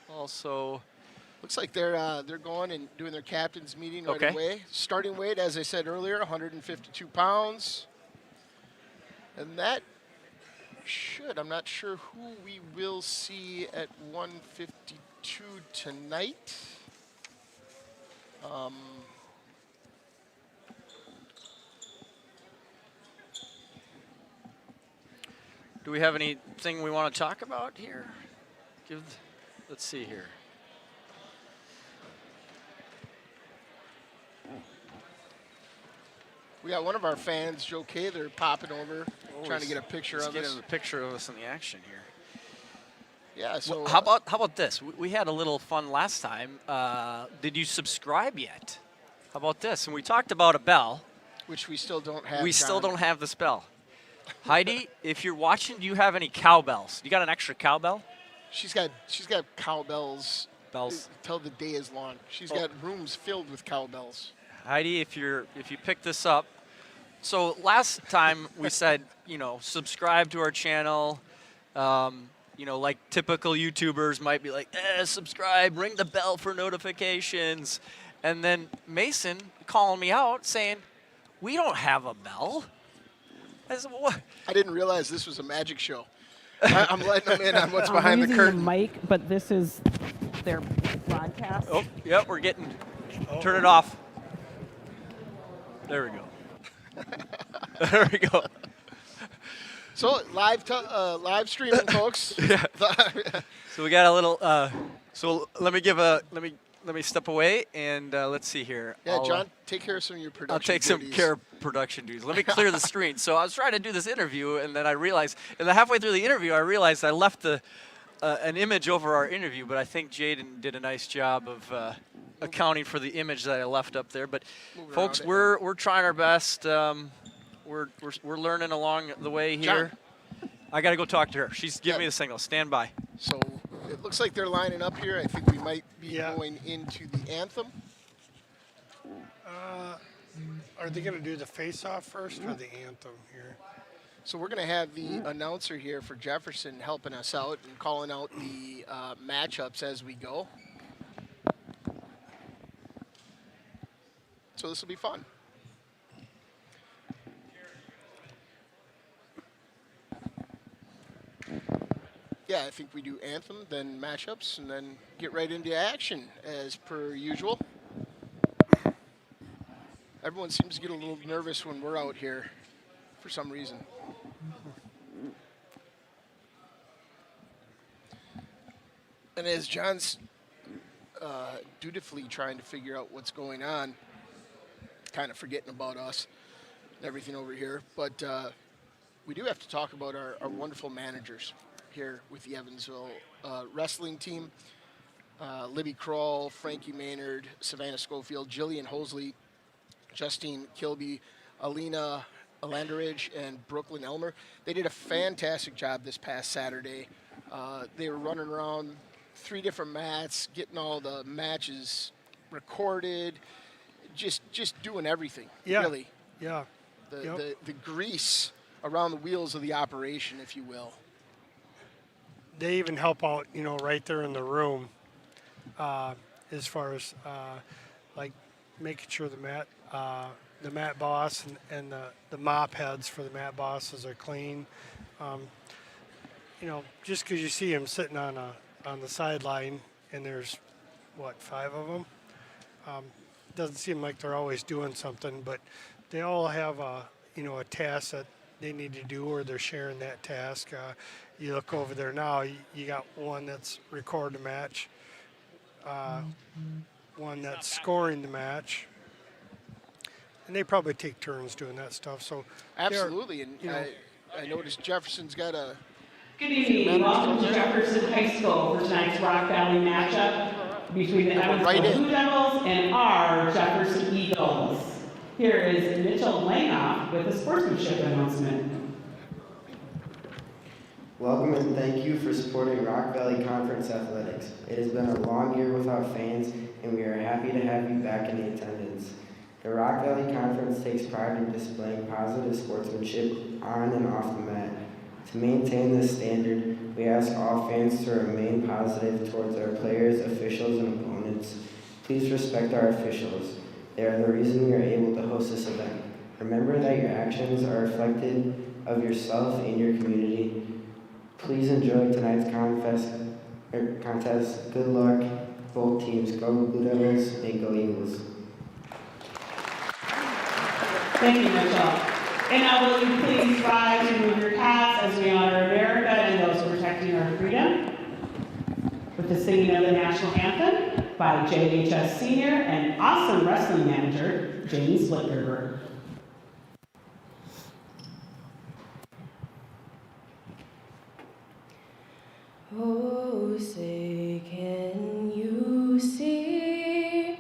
Also, Looks like they're going and doing their captain's meeting right Okay. away. Starting weight, as I said earlier, 152 pounds. And that should, I'm not sure who we will see at 152 tonight. Do we have anything we want to talk about here? Let's see here. We got one of our fans, Joe Cather, popping over, trying to get a picture of us. Getting a picture of us in the action here. Yeah. So Well, how about this? We had a little fun last time. Did you subscribe yet? How about this? And we talked about a bell. which we still don't have. We still John. don't have this bell. Heidi, if you're watching, do you have any cowbells? You got an extra cowbell? She's got cowbells Bells. till the day is long. She's got rooms filled with cowbells. Heidi, if you pick this up. So last time we said, subscribe to our channel. Like typical YouTubers might be like, subscribe, ring the bell for notifications. And then Mason calling me out saying, we don't have a bell. I said, what? I didn't realize this was a magic show. I'm letting them in on what's behind the using curtain. The mic, but this is their broadcast. Oh, yep, we're getting, turn it off. There we go. There we go. So live streaming, folks. Yeah. So we got a little. So let me step away and let's see here. Yeah, John, take care of some of your production. I'll take some duties. care of production duties. Let me clear the screen. So I was trying to do this interview, and then I realized, and then halfway through the interview, I realized I left an image over our interview. But I think Jaden did a nice job of accounting for the image that I left up there. But Moving folks, around it. we're trying our best. We're learning along the way here. John. I got to go talk to her. She's giving me the signal. Stand by. So it looks like they're lining up here. I think we might be Yeah. going into the anthem. Are they going to do the face-off first or the anthem here? So we're going to have the announcer here for Jefferson helping us out and calling out the matchups as we go. So this will be fun. Yeah, I think we do anthem, then matchups, and then get right into action as per usual. Everyone seems to get a little nervous when we're out here for some reason. And as John's dutifully trying to figure out what's going on, kind of forgetting about us and everything over here, but we do have to talk about our wonderful managers here with the Evansville wrestling team. Libby Kroll, Frankie Maynard, Savannah Schofield, Jillian Hosley, Justine Kilby, Alina Alanderidge, and Brooklyn Elmer. They did a fantastic job this past Saturday. They were running around 3 different mats, getting all the matches recorded, just doing everything, Yeah. really. Yeah. The grease around the wheels of the operation, if you will. They even help out, right there in the room, as far as like making sure the mat boss and the mop heads for the mat bosses are clean. Just because you see them sitting on the sideline and there's 5 of them, doesn't seem like they're always doing something, but they all have a task that they need to do, or they're sharing that task. You look over there now, you got one that's recording the match, one that's scoring the match, and they probably take turns doing that stuff. So Absolutely, and I noticed Jefferson's got a. Good evening. Welcome to Jefferson High School for tonight's Rock Valley matchup between the Evansville Blue Devils and our Jefferson Eagles. Here is Mitchell Langoff with a sportsmanship announcement. Welcome and thank you for supporting Rock Valley Conference Athletics. It has been a long year without fans, and we are happy to have you back in attendance. The Rock Valley Conference takes pride in displaying positive sportsmanship on and off the mat. To maintain this standard, we ask all fans to remain positive towards our players, officials, and opponents. Please respect our officials. They are the reason we are able to host this event. Remember that your actions are reflected of yourself and your community. Please enjoy tonight's contest. Good luck, both teams. Go Blue Devils and go Eagles. Thank you, Mitchell. And now will you please rise and move your hats as we honor a very with the singing of the national anthem by JHS senior and awesome wrestling manager, James Flickerberg. Oh, say, can you see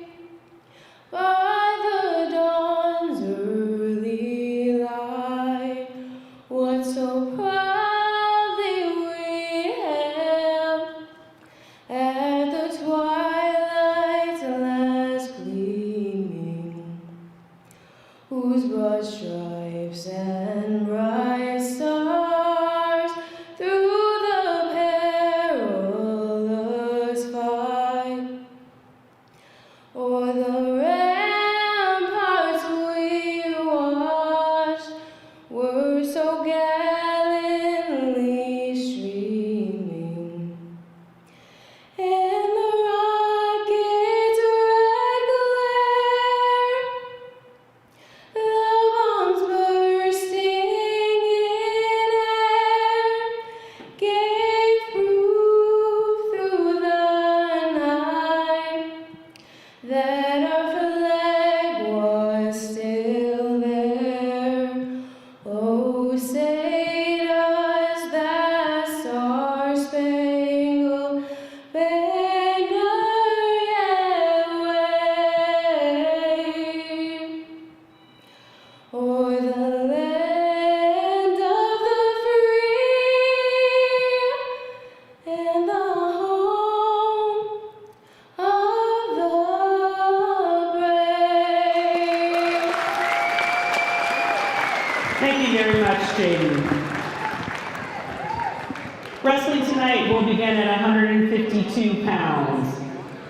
by the dawn's early light what so proudly we hailed at the twilight's last gleaming, whose broad stripes and bright stars through the perilous fight o'er the ramparts we watched were so gallantly streaming, and the rocket's red glare, the bombs bursting in air, gave proof through the night that our flag was still there. Oh, say does that star-spangled banner yet wave o'er the land of the free and the home of the brave. Thank you very much, Jaden. Wrestling tonight will begin at 152 pounds.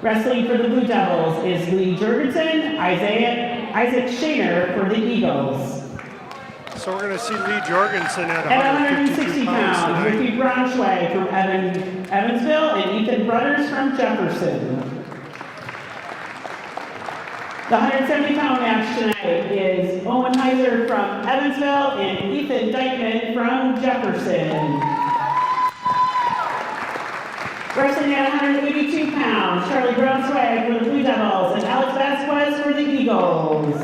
Wrestling for the Blue Devils is Lee Jorgensen, Isaac Shaner for the Eagles. So we're going to see Lee Jorgensen at At 152 160 pounds pounds, tonight. Ricky Braunschweig from Evansville and Ethan Brothers from Jefferson. The 170-pound match tonight is Owen Heiser from Evansville and Ethan Dykeman from Jefferson. Wrestling at 182 pounds, Charlie Braunschweig for the Blue Devils and Alex Vasquez for the Eagles.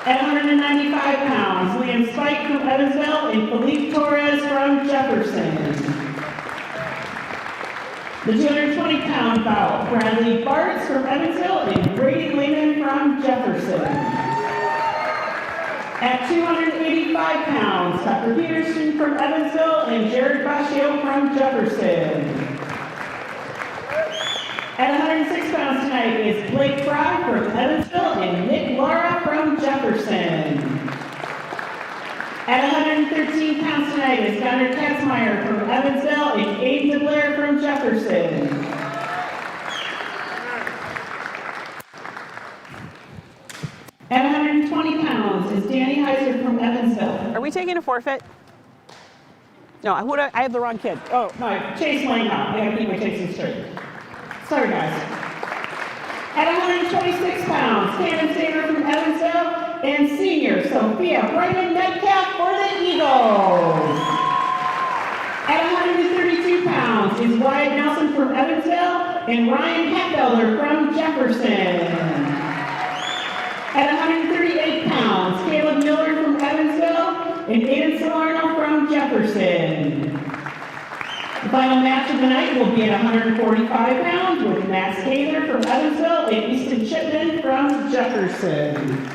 At 195 pounds, Liam Spike from Evansville and Felipe Torres from Jefferson. The 220-pound bout, Bradley Bartz from Evansville and Brady Layman from Jefferson. At 285 pounds, Tucker Peterson from Evansville and Jared Bascio from Jefferson. At 106 pounds tonight is Blake Fry from Evansville and Nick Lara from Jefferson. At 113 pounds tonight is Gunnar Katzenmeyer from Evansville and Aiden Blair from Jefferson. At 120 pounds is Danny Heiser from Evansville. Are we taking a forfeit? No, I have the wrong kid. Oh, No, Chase Lane now. I gotta keep my chases straight. Sorry, guys. At 126 pounds, Cannon Sager from Evansville and senior Sophia Brandon Metcalf for the Eagles. At 132 pounds is Wyatt Nelson from Evansville and Ryan Heckfelder from Jefferson. At 138 pounds, Caleb Miller from Evansville and Aiden Salerno from Jefferson. The final match of the night will be at 145 pounds with Max Gaither from Evansville and Easton Shipman from Jefferson.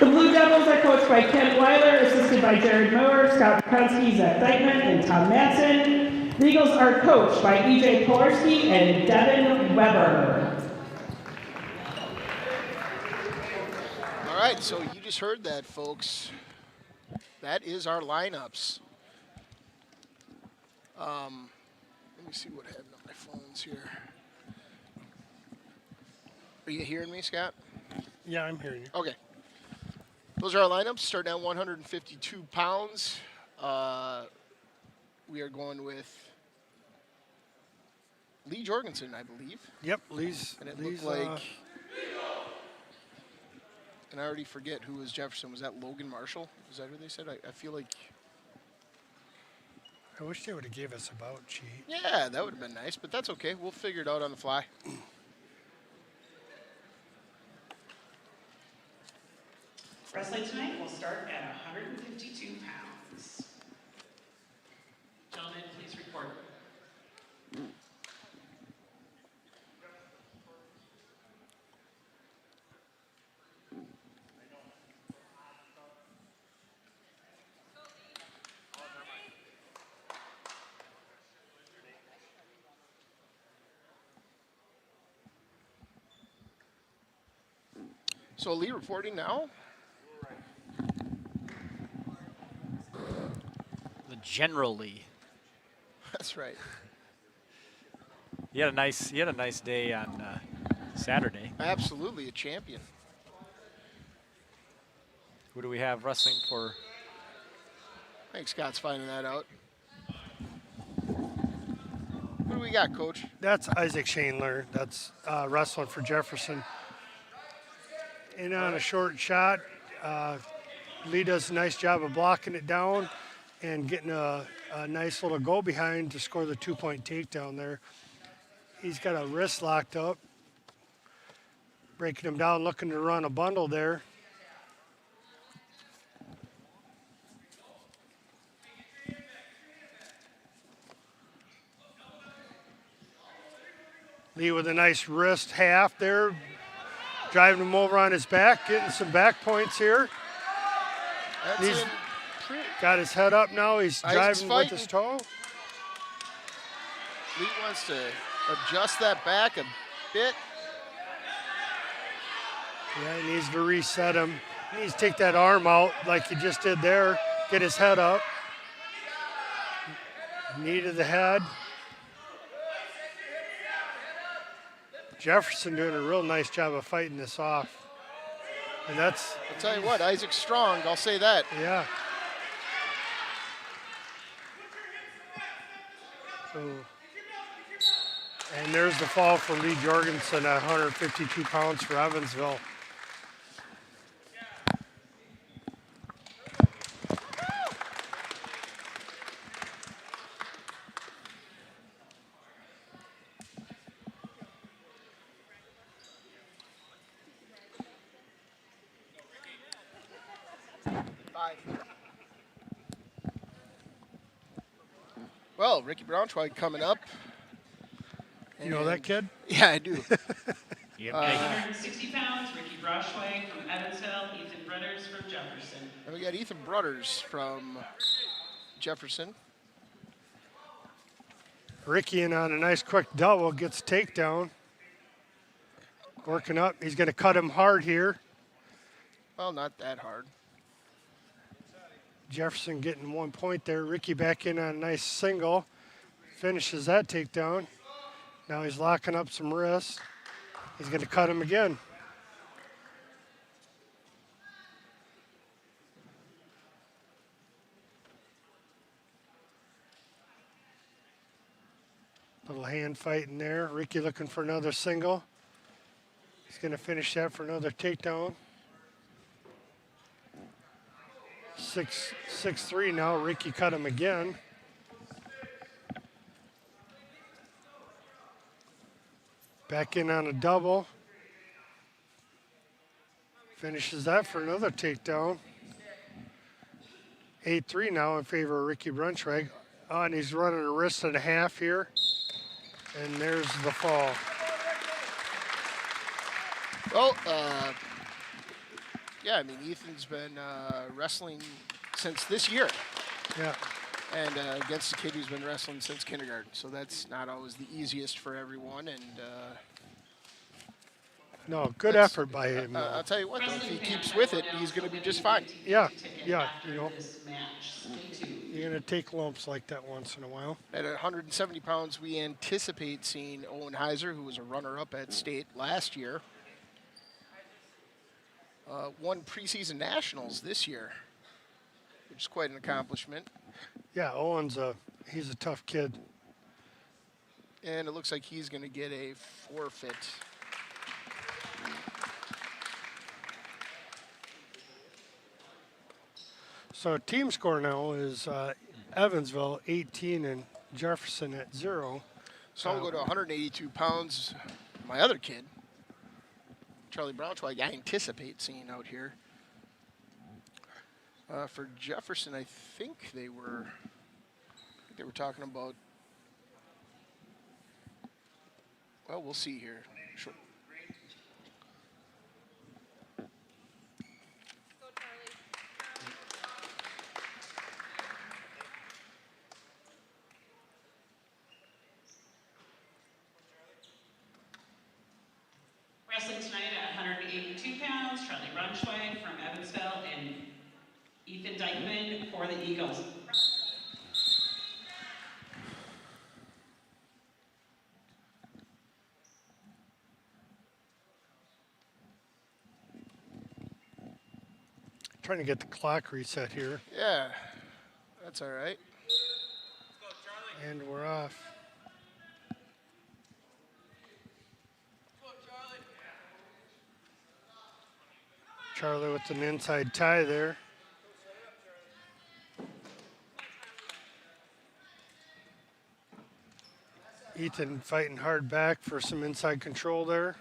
The Blue Devils are coached by Kent Weiler, assisted by Jared Moore, Scott Kronsky, Zach Dykeman, and Tom Matson. The Eagles are coached by EJ Polarski and Devin Weber. All right, so you just heard that, folks. That is our lineups. Let me see what happened on my phones here. Are you hearing me, Scott? Yeah, I'm hearing you. Okay. Those are our lineups, starting at 152 pounds. We are going with Lee Jorgensen, I believe. Yep, Lee's. And it looked like... And I already forget who was Jefferson. Was that Logan Marshall? Is that who they said? I feel like... I wish they would have gave us a bout sheet. Yeah, that would have been nice, but that's okay. We'll figure it out on the fly. Wrestling tonight will start at 152 pounds. Gentlemen, please report. So Lee reporting now. The General Lee. That's right. He had a nice day on Saturday. Absolutely a champion. Who do we have wrestling for? I think Scott's finding that out. Who do we got, Coach? That's Isaac Shainler. That's wrestling for Jefferson. And on a short shot, Lee does a nice job of blocking it down and getting a nice little go behind to score the 2-point takedown there. He's got a wrist locked up, breaking him down, looking to run a bundle there. Lee with a nice wrist half there, driving him over on his back, getting some back points here. That's Got his head up now. He's Isaac's driving fighting. with his toe. Lee wants to adjust that back a bit. Yeah, he needs to reset him. He needs to take that arm out like he just did there. Get his head up. Knee to the head. Jefferson doing a real nice job of fighting this off. And that's, I'll tell you what, Isaac's strong, I'll say that. yeah. So, and there's the fall for Lee Jorgensen at 152 pounds for Evansville. Well, Ricky Braunschweig coming up. You know that kid? Yeah, I do. 160 pounds, Ricky Braunschweig from Evansville, Ethan Brothers from Jefferson. And we got Ethan Brothers from Jefferson. Ricky in on a nice quick double, gets a takedown. Working up, he's gonna cut him hard here. Well, not that hard. Jefferson getting 1 point there. Ricky back in on a nice single. Finishes that takedown. Now he's locking up some wrists. He's going to cut him again. Little hand fight in there. Ricky looking for another single. He's going to finish that for another takedown. 6-3 now. Ricky cut him again. Back in on a double. Finishes that for another takedown. 8-3 now in favor of Ricky Braunschweig. Oh, and he's running a wrist and a half here. And there's the fall. Well, yeah, I mean, Ethan's been wrestling since this year. Yeah. And against a kid who's been wrestling since kindergarten. So that's not always the easiest for everyone. And No, good effort by him. I'll tell you what, though, if he keeps with it, he's going to be just fine. Yeah, you know, you're going to take lumps like that once in a while. At 170 pounds, we anticipate seeing Owen Heiser, who was a runner-up at state last year. Won preseason nationals this year, which is quite an accomplishment. Yeah, Owen's he's a tough kid. And it looks like he's going to get a forfeit. So team score now is Evansville 18 and Jefferson at 0. So I'll go to 182 pounds. My other kid, Charlie Brown, who I anticipate seeing out here. For Jefferson, I think they were talking about. Well, we'll see here. Sure. Wrestling tonight at 182 pounds, Charlie Brunschweig from Evansville and Ethan Dykman for the Eagles. Trying to get the clock reset here. Yeah, that's all right. And we're off. Charlie with an inside tie there. Ethan fighting hard back for some inside control there.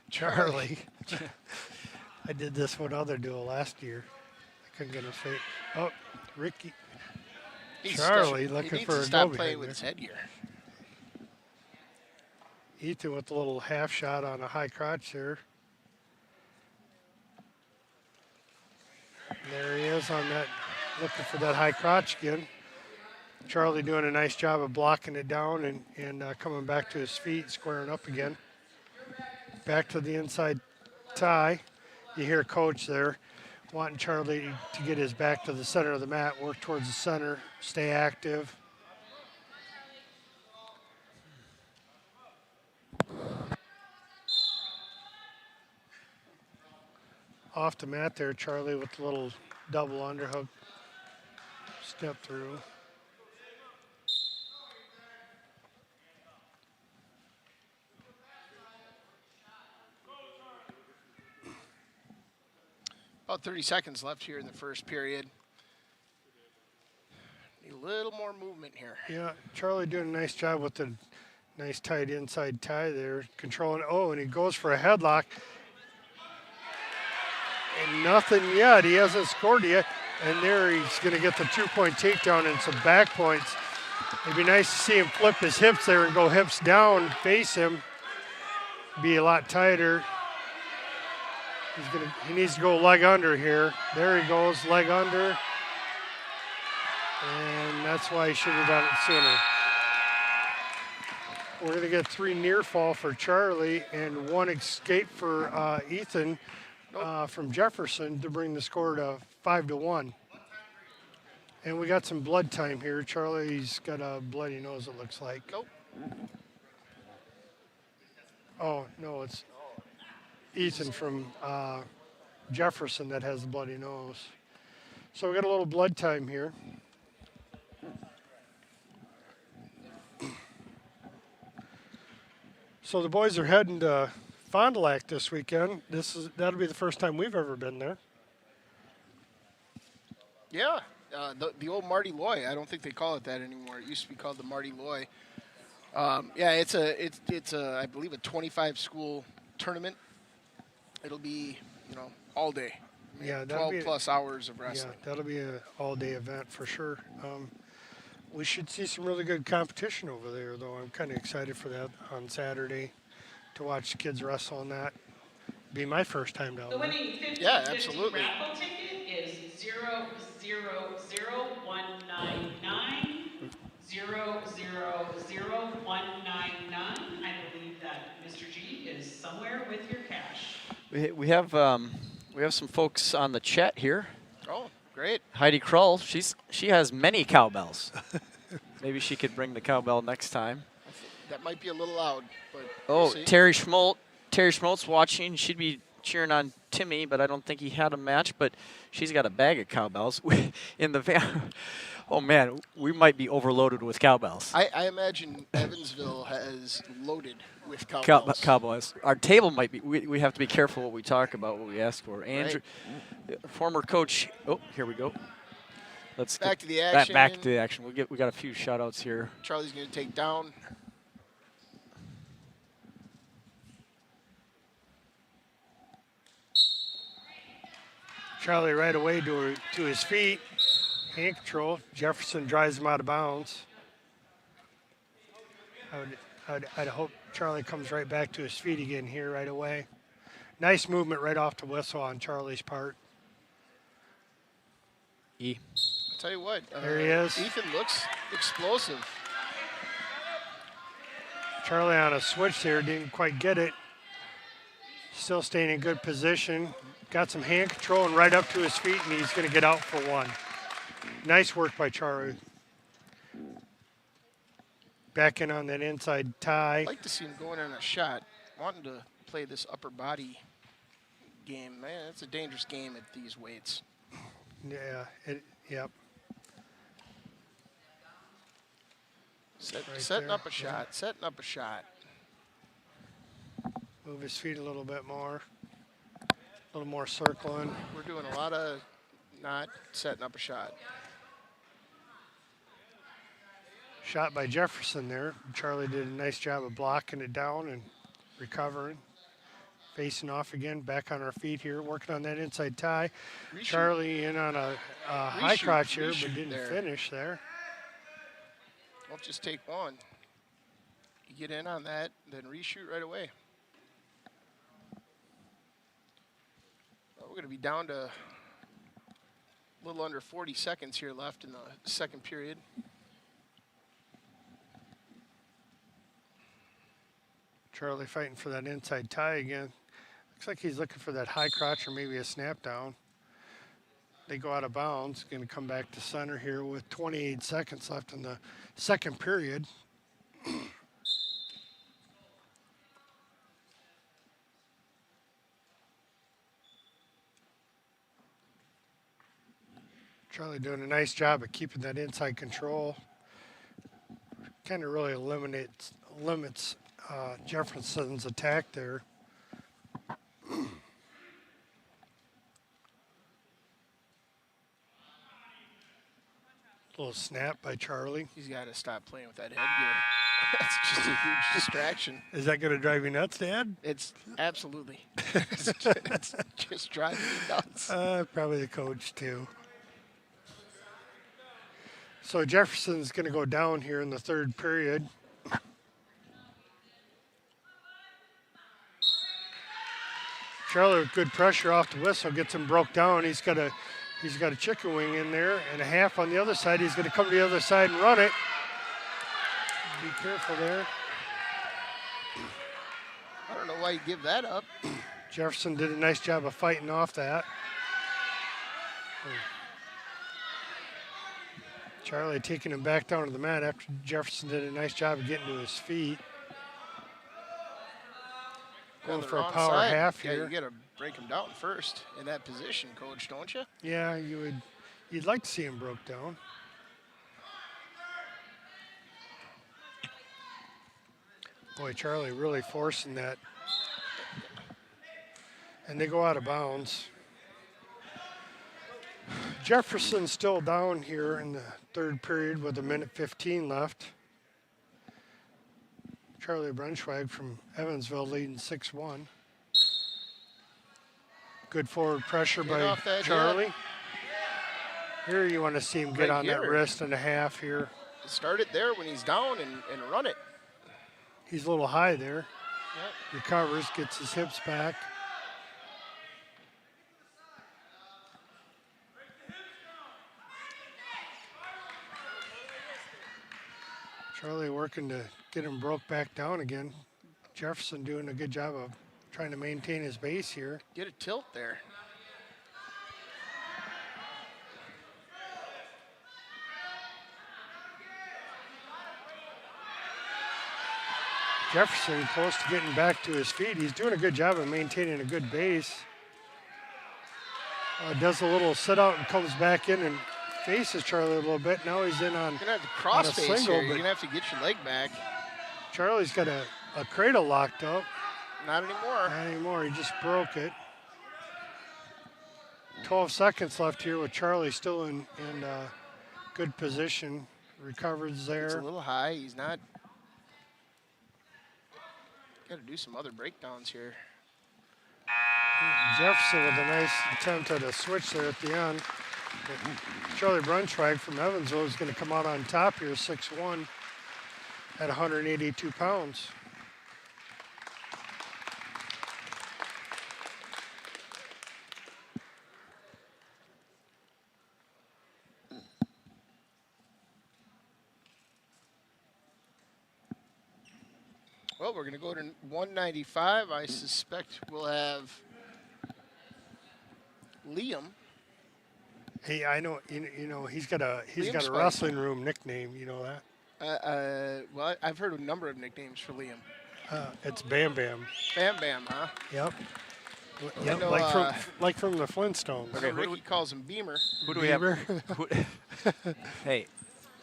Charlie. I did this one other duel last year. I couldn't get him straight. Oh, Ricky. Charlie looking for a stop go playing behind with there. his headgear. Ethan with a little half shot on a high crotch there. There he is on that, looking for that high crotch again. Charlie doing a nice job of blocking it down and coming back to his feet, squaring up again. Back to the inside tie. You hear Coach there wanting Charlie to get his back to the center of the mat, work towards the center, stay active. Off the mat there, Charlie with a little double underhook step through. About 30 seconds left here in the first period. Need a little more movement here. Yeah, Charlie doing a nice job with the nice tight inside tie there, controlling. Oh, and he goes for a headlock. And nothing yet. He hasn't scored yet. And there he's going to get the 2-point takedown and some back points. It'd be nice to see him flip his hips there and go hips down, face him. Be a lot tighter. He needs to go leg under here. There he goes, leg under. And that's why he should have done it sooner. We're going to get 3 near fall for Charlie and 1 escape for Ethan from Jefferson to bring the score to 5-1. And we got some blood time here. Charlie's got a bloody nose, it looks like. Nope. Oh, no, it's Ethan from Jefferson that has the bloody nose. So we got a little blood time here. So the boys are heading to Fond du Lac this weekend. That'll be the first time we've ever been there. Yeah, the old Marty Loy. I don't think they call it that anymore. It used to be called the Marty Loy. Yeah, it's a I believe a 25 school tournament. It'll be all day. Yeah, 12 plus hours of wrestling. Yeah, that'll be an all-day event for sure. We should see some really good competition over there, though. I'm kind of excited for that on Saturday to watch the kids wrestle on that. Be my first time down The there. winning 50 absolutely. raffle ticket is 0000199. 0000199. I believe that Mr. G is somewhere with your cash. We have some folks on the chat here. Oh, great. Heidi Krull, she has many cowbells. Maybe she could bring the cowbell next time. That might be a little loud, but Oh, we'll see. Terry Schmoltz watching. She'd be cheering on Timmy, but I don't think he had a match. But she's got a bag of cowbells in the van. Oh man, we might be overloaded with cowbells. I imagine Evansville has loaded with cowbells. Cowboys. Our table might be. We have to be careful what we talk about, what we ask for. Andrew, former coach. Oh, here we go. Let's back to the action. Back to the action. We got a few shout outs here. Charlie's going to take down. Charlie right away to his feet. Hand control. Jefferson drives him out of bounds. I'd hope Charlie comes right back to his feet again here right away. Nice movement right off the whistle on Charlie's part. I'll tell you what. There he is. Ethan looks explosive. Charlie on a switch there, didn't quite get it. Still staying in good position. Got some hand control and right up to his feet, and he's going to get out for one. Nice work by Charlie. Back in on that inside tie. I'd like to see him going on a shot, wanting to play this upper body game. Man, it's a dangerous game at these weights. Yeah, yep. Setting up a shot, setting up a shot. Move his feet a little bit more. A little more circling. We're doing a lot of not setting up a shot. Shot by Jefferson there. Charlie did a nice job of blocking it down and recovering. Facing off again, back on our feet here, working on that inside tie. Reshoot. Charlie in on a high crotch here, but didn't finish there. Well, just take one. You get in on that, then reshoot right away. Well, we're going to be down to a little under 40 seconds here left in the second period. Charlie fighting for that inside tie again. Looks like he's looking for that high crotch or maybe a snap down. They go out of bounds. Going to come back to center here with 28 seconds left in the second period. Charlie doing a nice job of keeping that inside control. Kind of really limits Jefferson's attack there. Little snap by Charlie. He's got to stop playing with that headgear. That's just a huge distraction. Is that going to drive you nuts, Dad? It's absolutely. It's just driving me nuts. Probably the coach, too. So Jefferson's going to go down here in the third period. Charlie with good pressure off the whistle gets him broke down. He's got a chicken wing in there and a half on the other side. He's going to come to the other side and run it. Be careful there. I don't know why you give that up. Jefferson did a nice job of fighting off that. Charlie taking him back down to the mat after Jefferson did a nice job of getting to his feet. Going for a power side. half Yeah, here. you got to break him down first in that position, Coach, don't you? Yeah, you'd like to see him broke down. Boy, Charlie really forcing that. And they go out of bounds. Jefferson's still down here in the third period with 1:15 left. Charlie Brunschweig from Evansville leading 6-1. Good forward pressure by Charlie. Here you want to see him get on that wrist and a half here. Start it there when he's down and run it. He's a little high there. Yep. Recovers, gets his hips back. Charlie working to get him broke back down again. Jefferson doing a good job of trying to maintain his base here. Get a tilt there. Jefferson close to getting back to his feet. He's doing a good job of maintaining a good base. Does a little sit out and comes back in and faces Charlie a little bit. Now he's in on, You're going to have to cross on a face single, here. You're but going to have to get your leg back. Charlie's got a cradle locked up. Not anymore. Not anymore. He just broke it. 12 seconds left here with Charlie still in good position. Recovers there. It's a little high. He's not. Got to do some other breakdowns here. Jefferson with a nice attempt at a switch there at the end. But Charlie Brunschweig from Evansville is going to come out on top here, 6'1", at 182 pounds. Well, we're going to go to 195. I suspect we'll have Liam. Hey, I know. You know he's got a Liam Spicer. wrestling room nickname. You know that? Well, I've heard a number of nicknames for Liam. It's Bam Bam. Bam Bam, huh? Yep. I Yep. know, Like from the Flintstones. Okay, Ricky calls him Beamer. Who do we have? Hey,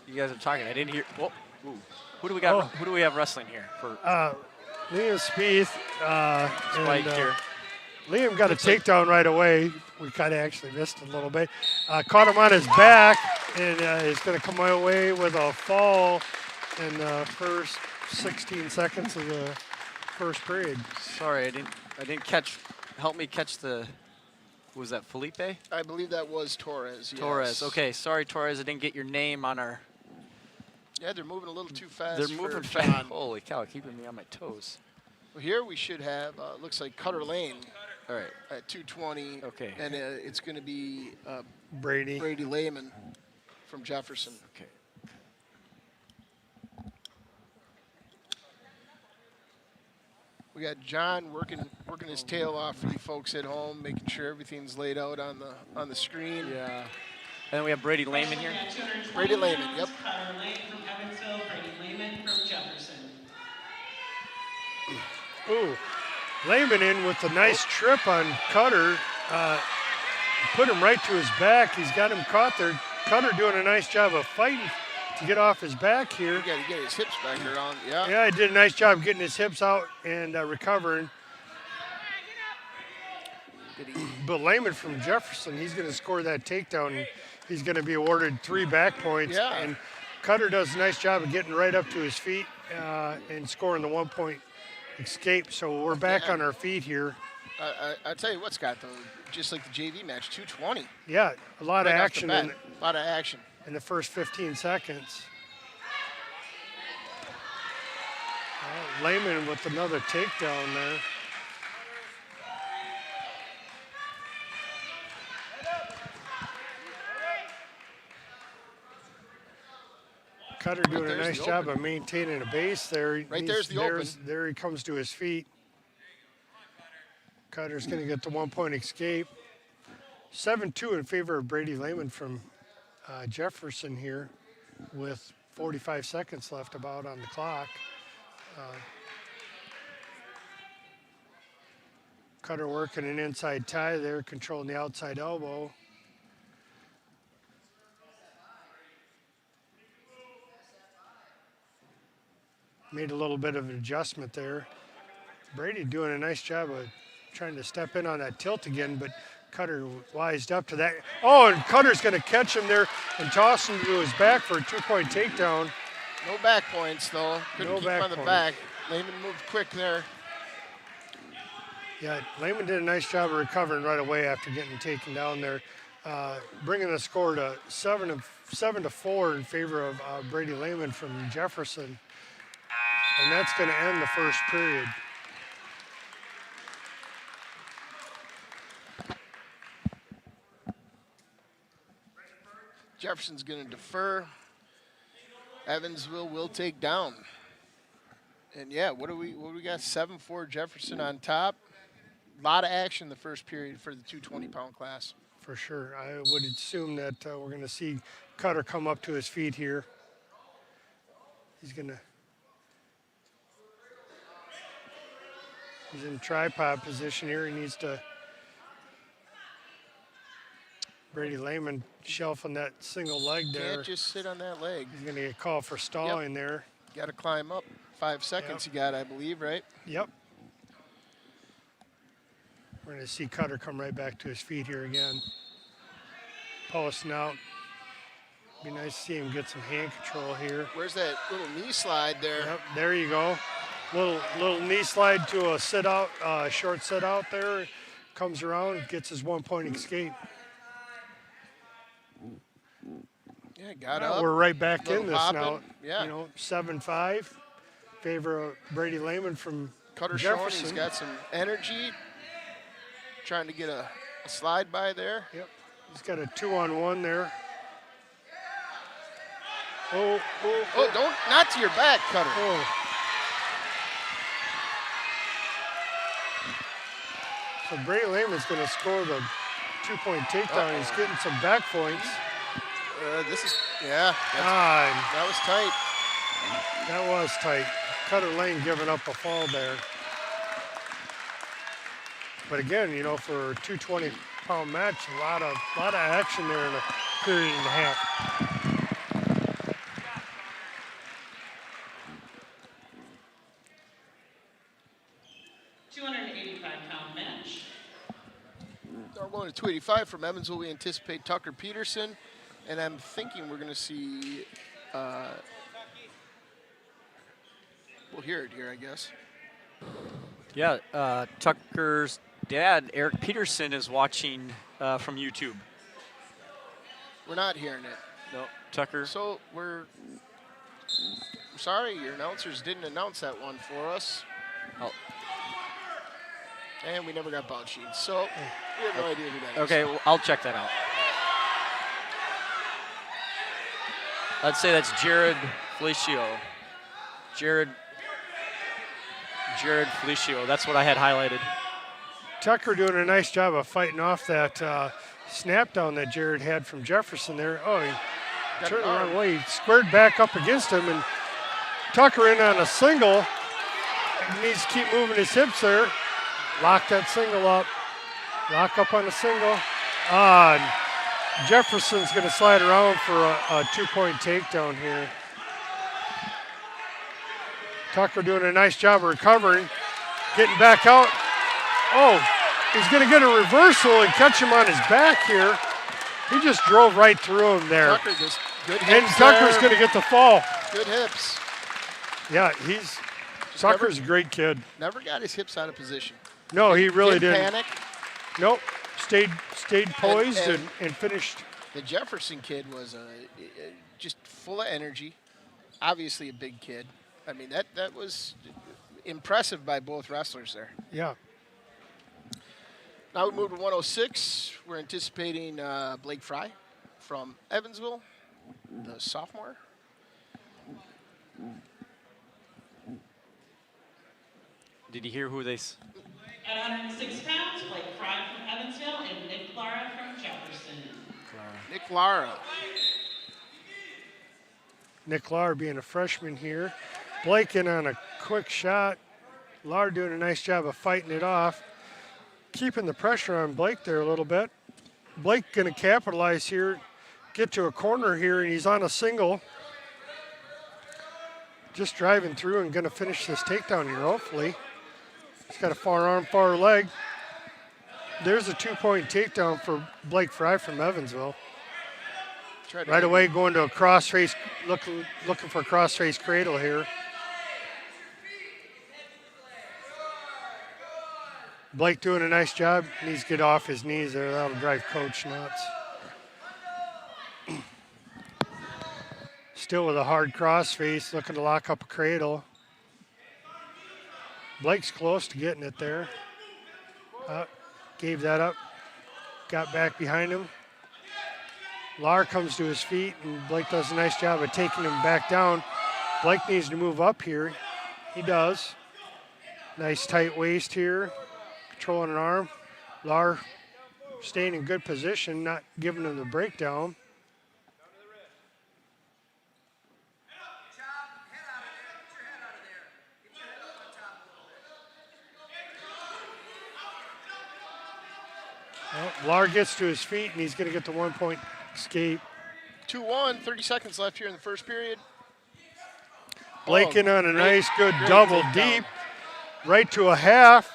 you guys are talking. I didn't hear. Whoa. Ooh. Who do we got? Who do we have wrestling here? For Liam Spieth. Spike here. Liam got a takedown right away. We kind of actually missed a little bit. Caught him on his back, and he's going to come away with a fall in the first 16 seconds of the first period. Sorry, I didn't catch. Help me catch the. Was that Felipe? I believe that was Torres. Yes. Torres. Okay, sorry, Torres. I didn't get your name on our. Yeah, they're moving a little too fast. They're moving for fast. John. Holy cow, keeping me on my toes. Well, here we should have, looks like Cutter Lane. All right. At 220. Okay. And it's going to be Brady Layman from Jefferson. Okay. We got John working his tail off for you folks at home, making sure everything's laid out on the screen. Yeah. And then we have Brady Layman here. Brady Layman, yep. Cutter Lane from Evansville, Brady Layman from Jefferson. Ooh, Layman in with a nice trip on Cutter. Put him right to his back. He's got him caught there. Cutter doing a nice job of fighting to get off his back here. You got to get his hips back around. Yeah. Yeah, he did a nice job getting his hips out and recovering. But Layman from Jefferson, he's going to score that takedown. And he's going to be awarded 3 back points. Yeah. And Cutter does a nice job of getting right up to his feet and scoring the 1-point escape. So we're back on our feet here. I'll tell you what, Scott, though, just like the JV match, 220. Yeah, a lot of Right off the action bat. A lot of action. in the first 15 seconds. Layman with another takedown there. Cutter doing a nice job of maintaining a base there. Right there's the open. There he comes to his feet. Cutter's going to get the 1-point escape. 7-2 in favor of Brady Layman from Jefferson here with 45 seconds left about on the clock. Cutter working an inside tie there, controlling the outside elbow. Made a little bit of an adjustment there. Brady doing a nice job of trying to step in on that tilt again, but Cutter wised up to that. Oh, and Cutter's going to catch him there and toss him to his back for a 2-point takedown. No back points, though. Couldn't No keep back him on the points. back. Layman moved quick there. Yeah, Layman did a nice job of recovering right away after getting taken down there, bringing the score to 7-4 in favor of Brady Layman from Jefferson. And that's going to end the first period. Jefferson's going to defer. Evansville will take down. And yeah, what do we got? 7-4 Jefferson on top. A lot of action the first period for the 220-pound class. For sure. I would assume that we're going to see Cutter come up to his feet here. He's going to He's in tripod position here. He needs to. Brady Layman shelving that single leg there. Can't just sit on that leg. He's going to get called for stalling there. Got to climb up. 5 seconds you got, I believe, right? Yep. We're going to see Cutter come right back to his feet here again. Posting out. Be nice to see him get some hand control here. Where's that little knee slide there? Yep, there you go. Little knee slide to a sit out, short sit out there. Comes around, gets his 1-point escape. Yeah, got up. We're right back in this hopping. now. Yeah. 7-5. Favor of Brady Layman from Cutter showing Jefferson. he's got some energy. Trying to get a slide by there. Yep. He's got a 2-on-1 there. Oh, don't, not to your back, Cutter. Oh. So Brady Layman's going to score the 2-point takedown. He's getting some back points. That was tight. That was tight. Cutter Lane giving up a fall there. But again, for a 220-pound match, a lot of action there in a period and a half. We're going to 285 from Evansville. We anticipate Tucker Peterson, and I'm thinking we're going to see. We'll hear it here, I guess. Yeah, Tucker's dad, Eric Peterson, is watching from YouTube. We're not hearing it. No, Tucker. So we're sorry, your announcers didn't announce that one for us. Oh. And we never got bounce sheets, so we have no idea who that is. Okay, well, I'll check that out. I'd say that's Jared Felicio. Jared Felicio. That's what I had highlighted. Tucker doing a nice job of fighting off that snap down that Jared had from Jefferson there. Oh, he turned the wrong way. He squared back up against him, and Tucker in on a single. He needs to keep moving his hips there. Lock that single up. Lock up on the single. And Jefferson's going to slide around for a 2-point takedown here. Tucker doing a nice job of recovering, getting back out. Oh, he's going to get a reversal and catch him on his back here. He just drove right through him there. Tucker just good hips and Tucker's there. going to get the fall. Good hips. Yeah, Tucker's a great kid. Never got his hips out of position. No, he really didn't. Panic. Nope, stayed poised and finished. The Jefferson kid was just full of energy. Obviously a big kid. I mean, that was impressive by both wrestlers there. Yeah. Now we move to 106. We're anticipating Blake Fry from Evansville, the sophomore. Did you hear who they? At 106 pounds, Blake Fry from Evansville and Nick Lara from Jefferson. Nick Lara. Nick Lara being a freshman here. Blake in on a quick shot. Lara doing a nice job of fighting it off. Keeping the pressure on Blake there a little bit. Blake going to capitalize here. Get to a corner here, and he's on a single. Just driving through and going to finish this takedown here, hopefully. He's got a far arm, far leg. There's a 2-point takedown for Blake Fry from Evansville. Right away going to a cross-face, looking for a cross-face cradle here. Blake doing a nice job. Needs to get off his knees there. That'll drive Coach nuts. Still with a hard cross-face, looking to lock up a cradle. Blake's close to getting it there. Gave that up. Got back behind him. Lar comes to his feet, and Blake does a nice job of taking him back down. Blake needs to move up here. He does. Nice tight waist here. Controlling an arm. Lar staying in good position, not giving him the breakdown. Blair gets to his feet, and he's going to get the 1-point escape. 2-1, 30 seconds left here in the first period. Blake in on a nice, good great double takedown. deep, right to a half.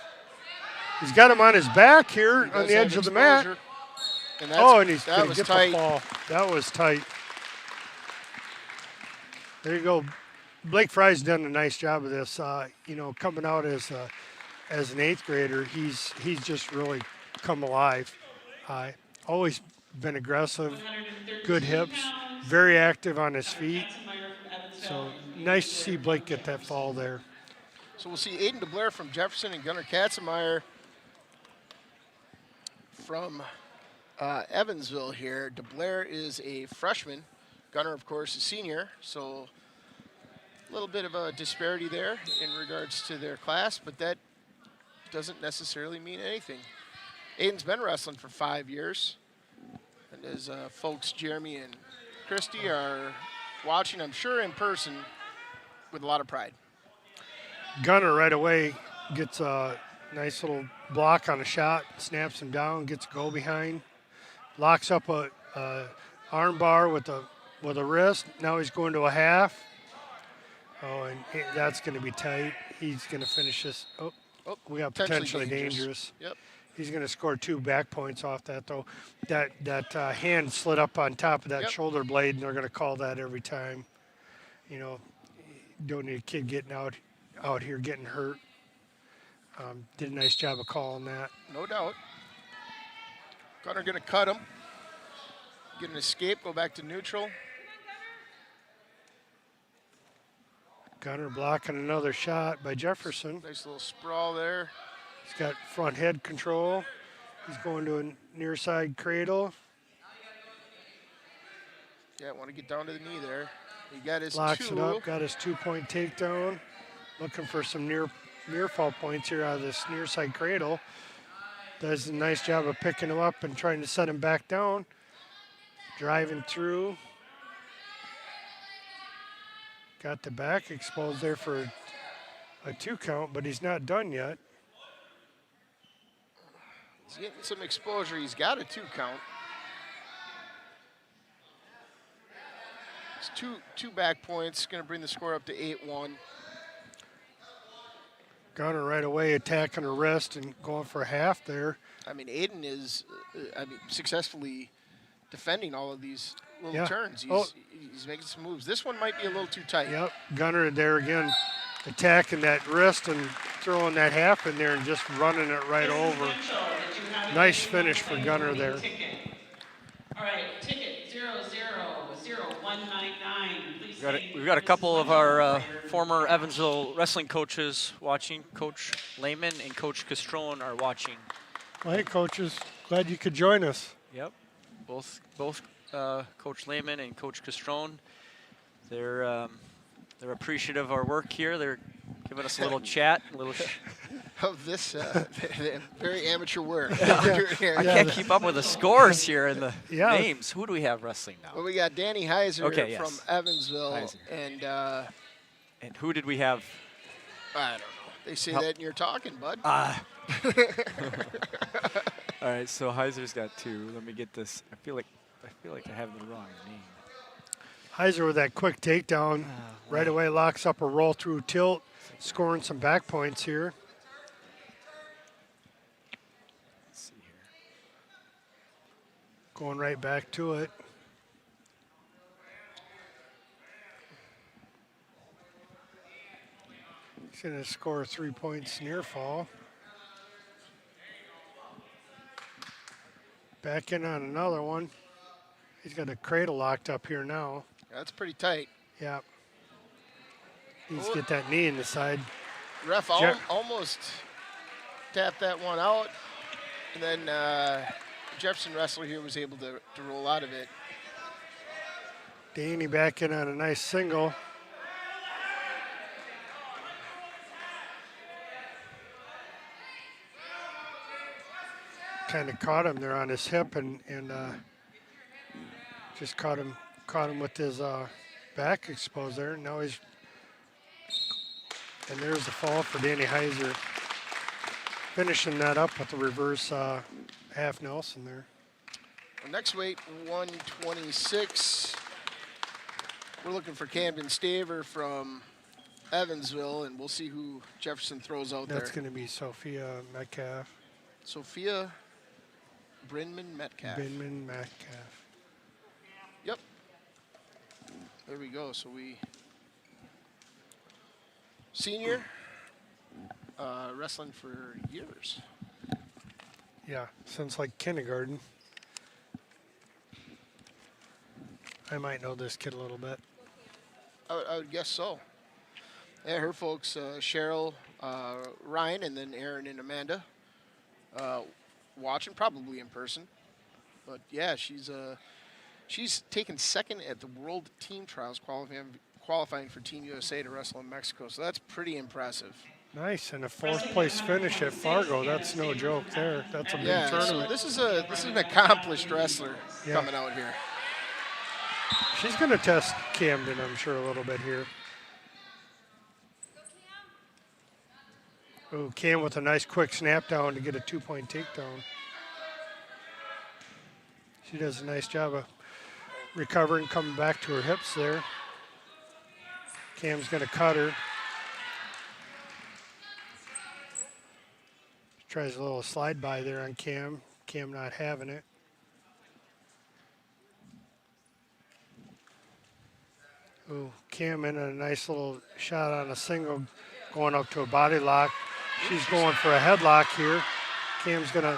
He's got him on his back here He on does the have edge of the mat. exposure. And And he's that going to was get tight. the fall. That was tight. There you go. Blake Fry's done a nice job of this. Coming out as an 8th grader, he's just really come alive. Always been aggressive, good hips, very active on his feet. So nice to see Blake get that fall there. So we'll see Aiden DeBlair from Jefferson and Gunnar Katzenmeyer from Evansville here. DeBlair is a freshman. Gunnar, of course, a senior. So a little bit of a disparity there in regards to their class, but that doesn't necessarily mean anything. Aiden's been wrestling for 5 years. And as folks Jeremy and Christy are watching, I'm sure in person, with a lot of pride. Gunnar right away gets a nice little block on a shot, snaps him down, gets a go behind, locks up a arm bar with a wrist. Now he's going to a half. Oh, and that's going to be tight. He's going to finish this. Oh, we got potentially dangerous. Yep. He's going to score 2 back points off that, though. That hand slid up on top of that shoulder blade, and they're going to call that every time. Don't need a kid getting out here getting hurt. Did a nice job of calling that. No doubt. Gunnar going to cut him. Get an escape, go back to neutral. Gunnar blocking another shot by Jefferson. Nice little sprawl there. He's got front head control. He's going to a near side cradle. Yeah, want to get down to the knee there. He got his Locks 2. it up, got his 2-point takedown. Looking for some near fall points here out of this near side cradle. Does a nice job of picking him up and trying to set him back down. Driving through. Got the back exposed there for a 2 count, but he's not done yet. He's getting some exposure. He's got a 2 count. It's two back points. Going to bring the score up to 8-1. Gunnar right away attacking her wrist and going for a half there. I mean, Aiden is successfully defending all of these little turns. He's making some moves. This one might be a little too tight. Yep, Gunnar there again attacking that wrist and throwing that half in there and just running it right over. Nice finish for Gunnar there. All right, ticket 000199. Please We've got a couple of our former Evansville wrestling coaches watching. Coach Layman and Coach Castrone are watching. Well, hey, coaches, glad you could join us. Yep, both Coach Layman and Coach Castrone. They're appreciative of our work here. They're giving us a little chat, a little. Of this very amateur work. I can't keep up with the scores here and the names. Who do we have wrestling now? Well, we got Danny Heiser from Evansville, Heiser. And who did we have? I don't know. They say that and you're talking, bud. All right, so Heiser's got 2. Let me get this. I feel like I have the wrong name. Heiser with that quick takedown, right away locks up a roll through tilt, scoring some back points here. Let's see here. Going right back to it. He's going to score 3 points near fall. Back in on another one. He's got a cradle locked up here now. That's pretty tight. Yeah. Needs to get that knee in the side. Ref almost tapped that one out. And then Jefferson wrestler here was able to roll out of it. Danny back in on a nice single. Kind of caught him there on his hip and just caught him with his back exposed there. Now he's, and there's the fall for Danny Heiser. Finishing that up with the reverse half Nelson there. Next weight, 126. We're looking for Camden Staver from Evansville, and we'll see who Jefferson throws out That's there. going to be Sophia Metcalf. Sophia Brinman Metcalf. Binman Metcalf. Yep. There we go. So we senior, wrestling for years. Yeah, since like kindergarten. I might know this kid a little bit. I would guess so. Yeah, her folks, Cheryl, Ryan, and then Aaron and Amanda, watching probably in person. But yeah, she's taken second at the World Team Trials, qualifying for Team USA to wrestle in Mexico. So that's pretty impressive. Nice, and a 4th place finish at Fargo. That's no joke there. That's a big tournament. So this is an accomplished wrestler coming out here. She's going to test Camden, I'm sure, a little bit here. Oh, Cam with a nice quick snap down to get a 2-point takedown. She does a nice job of recovering, coming back to her hips there. Cam's going to cut her. Tries a little slide by there on Cam. Cam not having it. Ooh, Cam in a nice little shot on a single, going up to a body lock. She's going for a headlock here. Cam's gonna.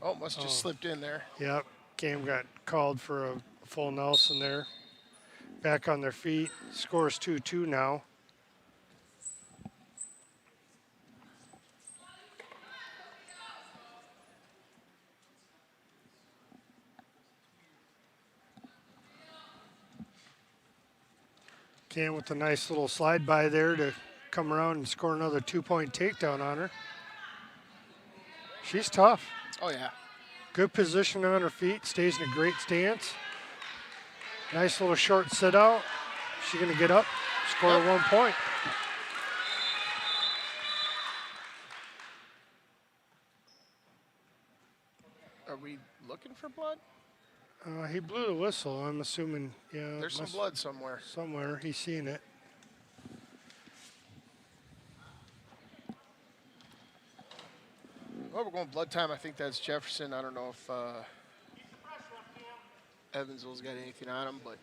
Oh, must have just slipped in there. Yep, Cam got called for a full Nelson there. Back on their feet. Scores 2-2 now. Cam with a nice little slide by there to come around and score another 2-point takedown on her. She's tough. Oh, yeah. Good position on her feet, stays in a great stance. Nice little short sit out. She's going to get up, score 1 point. Are we looking for blood? He blew the whistle. I'm assuming, yeah. There's some blood somewhere. Somewhere. He's seen it. Well, we're going blood time. I think that's Jefferson. I don't know if Evansville's got anything on him, but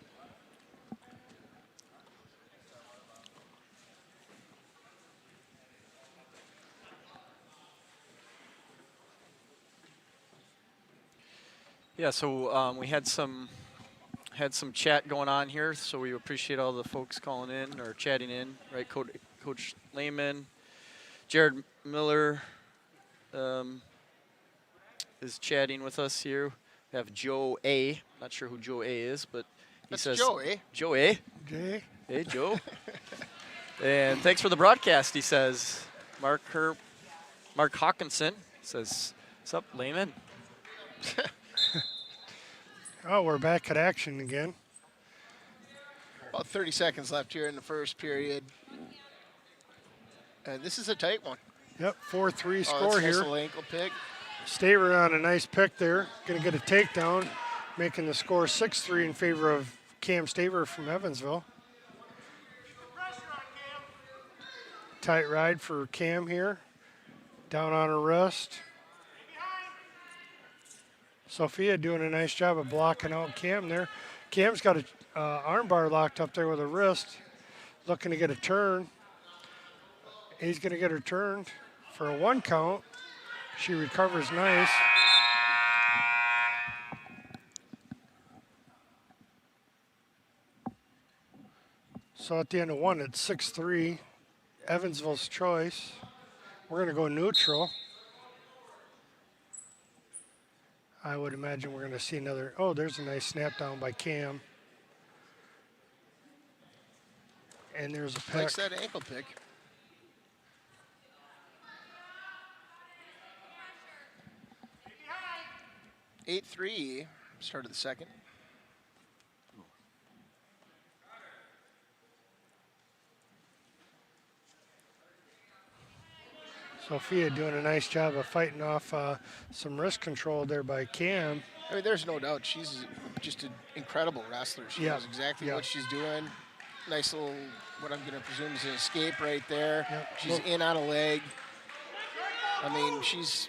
Yeah, so we had some chat going on here, so we appreciate all the folks calling in or chatting in, right? Coach Layman, Jared Miller is chatting with us here. We have Joe A. Not sure who Joe A is, but he says Joe A. Joe A. Jay? Hey, Joe. And thanks for the broadcast, he says. Mark Hawkinson says, "What's up, Layman?" Oh, we're back at action again. about 30 seconds left here in the first period. And this is a tight one. Yep, 4-3 score that's a nice here. little ankle pick. Staver on a nice pick there. Going to get a takedown, making the score 6-3 in favor of Cam Staver from Evansville. Tight ride for Cam here. Down on her wrist. Sophia doing a nice job of blocking out Cam there. Cam's got a armbar locked up there with a wrist, looking to get a turn. He's going to get her turned for a 1 count. She recovers nice. So at the end of 1, it's 6-3. Evansville's choice. We're going to go neutral. I would imagine we're going to see another. Oh, there's a nice snap down by Cam. And there's a pick. Likes that ankle pick. Eight 3, start of the second. Sophia doing a nice job of fighting off some wrist control there by Cam. I mean, there's no doubt she's just an incredible wrestler. She knows exactly what she's doing. Nice little, what I'm going to presume is an escape right there. Yep. She's in on a leg. I mean, she's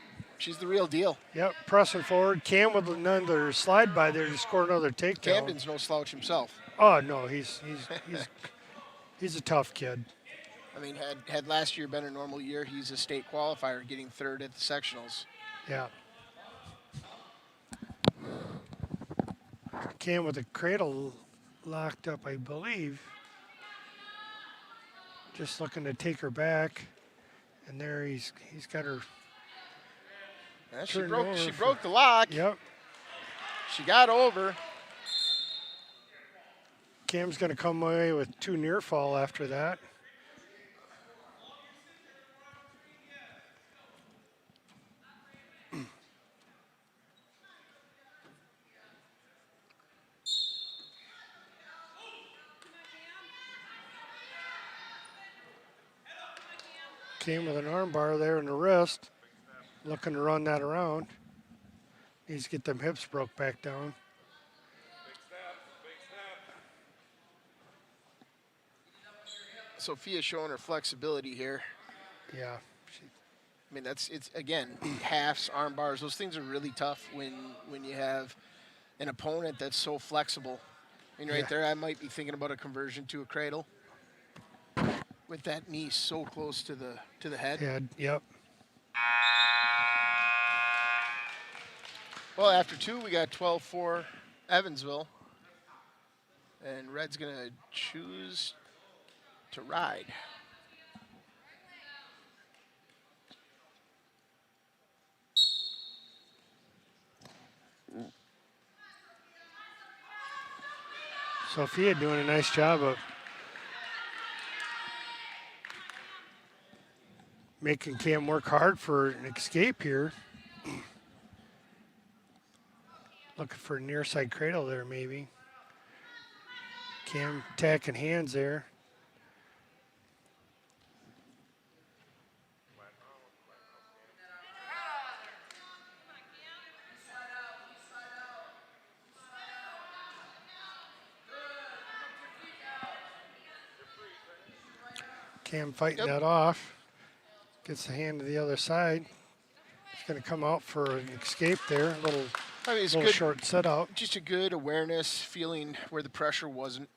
the real deal. Yep, pressing forward. Cam with another slide by there to score another takedown. Camden's no slouch himself. Oh no, he's a tough kid. I mean, had last year been a normal year, he's a state qualifier, getting third at the sectionals. Yeah. Cam with the cradle locked up, I believe. Just looking to take her back, and there he's got her. Yeah, she broke the lock. Yep. She got over. Cam's going to come away with 2 near fall after that. Came with an arm bar there in the wrist, looking to run that around. Needs to get them hips broke back down. Sophia's showing her flexibility here. Yeah. I mean, it's again, halves, arm bars. Those things are really tough when you have an opponent that's so flexible. I mean, right there, I might be thinking about a conversion to a cradle with that knee so close to the head. Yeah. Yep. Well, after 2, we got 12-4 Evansville, and Red's gonna choose to ride. Sophia doing a nice job of making Cam work hard for an escape here. Looking for a near side cradle there, maybe. Cam tacking hands there. Cam fighting that off. Gets the hand to the other side. He's going to come out for an escape there. A little, it's little good, short set out. Just a good awareness, feeling where the pressure wasn't,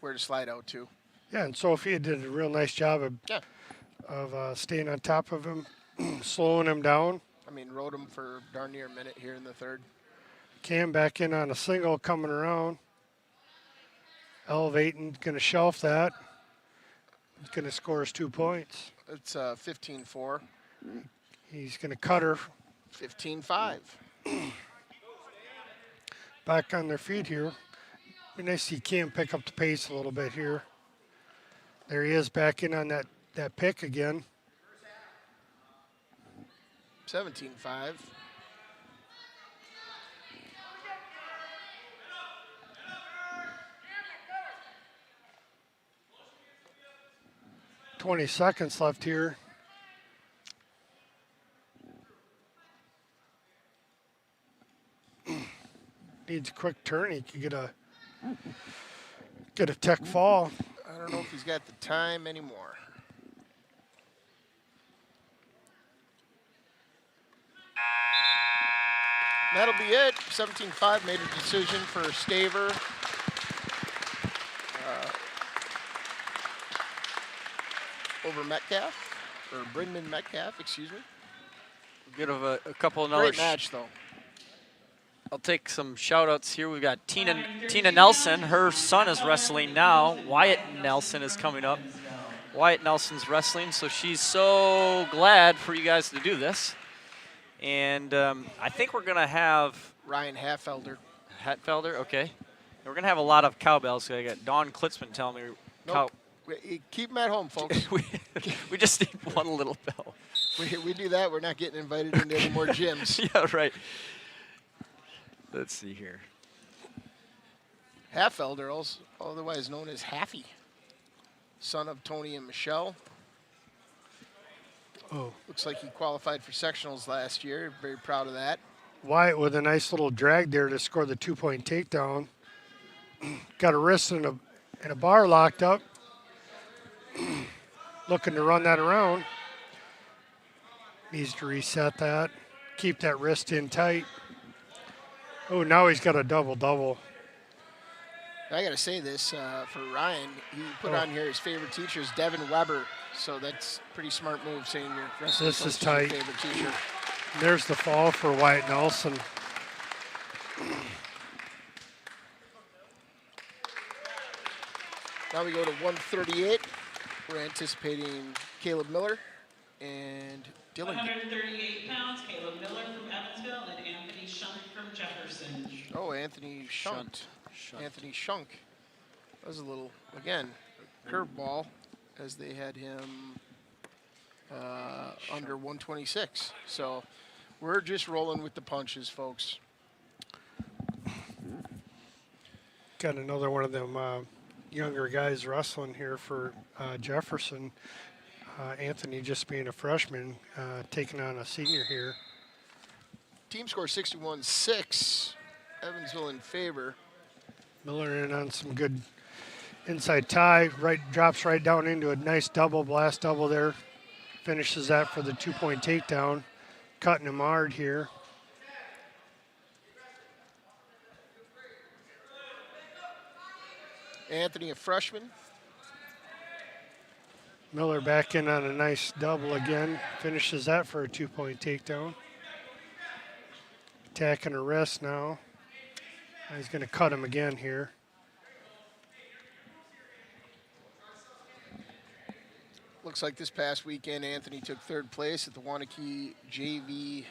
where to slide out to. Yeah, and Sophia did a real nice job of staying on top of him, slowing him down. I mean, rode him for darn near a minute here in the third. Cam back in on a single coming around. Elevating, going to shelf that. He's going to score his 2 points. It's 15-4. He's going to cut her. 15-5. Back on their feet here. Be nice to see Cam pick up the pace a little bit here. There he is back in on that pick again. 17-5. $20 seconds left here. Needs a quick turn. He could get a tech fall. I don't know if he's got the time anymore. That'll be it. 17-5 made a decision for Staver. Over Metcalf, or Brindman Metcalf, excuse me. Bit of a couple of another Great match, though. I'll take some shout outs here. We've got Tina Nelson. Her son is wrestling now. Wyatt Nelson is coming up. Wyatt Nelson's wrestling, so she's so glad for you guys to do this. And I think we're going to have Ryan Hatfelder. Hatfelder, okay. And we're going to have a lot of cowbells. I got Dawn Klitzman telling me. Nope. Keep them at home, folks. we just need one little bell. We do that, we're not getting invited into any more gyms. Yeah, right. Let's see here. Hatfelder, also otherwise known as Haffy, son of Tony and Michelle. Oh. Looks like he qualified for sectionals last year. Very proud of that. Wyatt with a nice little drag there to score the 2-point takedown. Got a wrist and a bar locked up. Looking to run that around. Needs to reset that. Keep that wrist in tight. Oh, now he's got a double-double. I got to say this for Ryan. He put on here his favorite teacher is Devin Weber. So that's a pretty smart move saying your wrestling This coach is your tight. favorite teacher. There's the fall for Wyatt Nelson. Now we go to 138. We're anticipating Caleb Miller and Dylan. 138 pounds, Caleb Miller from Evansville and Anthony Shunk from Jefferson. Oh, Anthony Shunk. Anthony Shunk. That was a little, again, curveball as they had him under 126. So we're just rolling with the punches, folks. Got another one of them younger guys wrestling here for Jefferson. Anthony just being a freshman, taking on a senior here. Team score 61-6. Evansville in favor. Miller in on some good inside tie, drops right down into a nice double, blast double there. Finishes that for the 2-point takedown. Cutting him hard here. Anthony, a freshman. Miller back in on a nice double again. Finishes that for a 2-point takedown. Attacking a wrist now. He's going to cut him again here. Looks like this past weekend, Anthony took third place at the Wanakee JV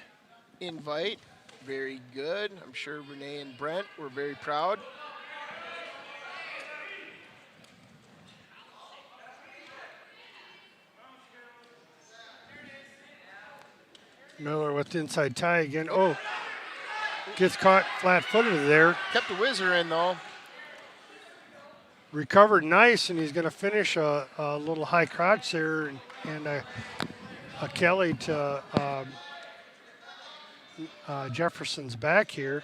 Invite. Very good. I'm sure Renee and Brent were very proud. Miller with the inside tie again. Oh, gets caught flat-footed there. Kept the whizzer in, though. Recovered nice, and he's going to finish a little high crotch there and a Kelly to Jefferson's back here.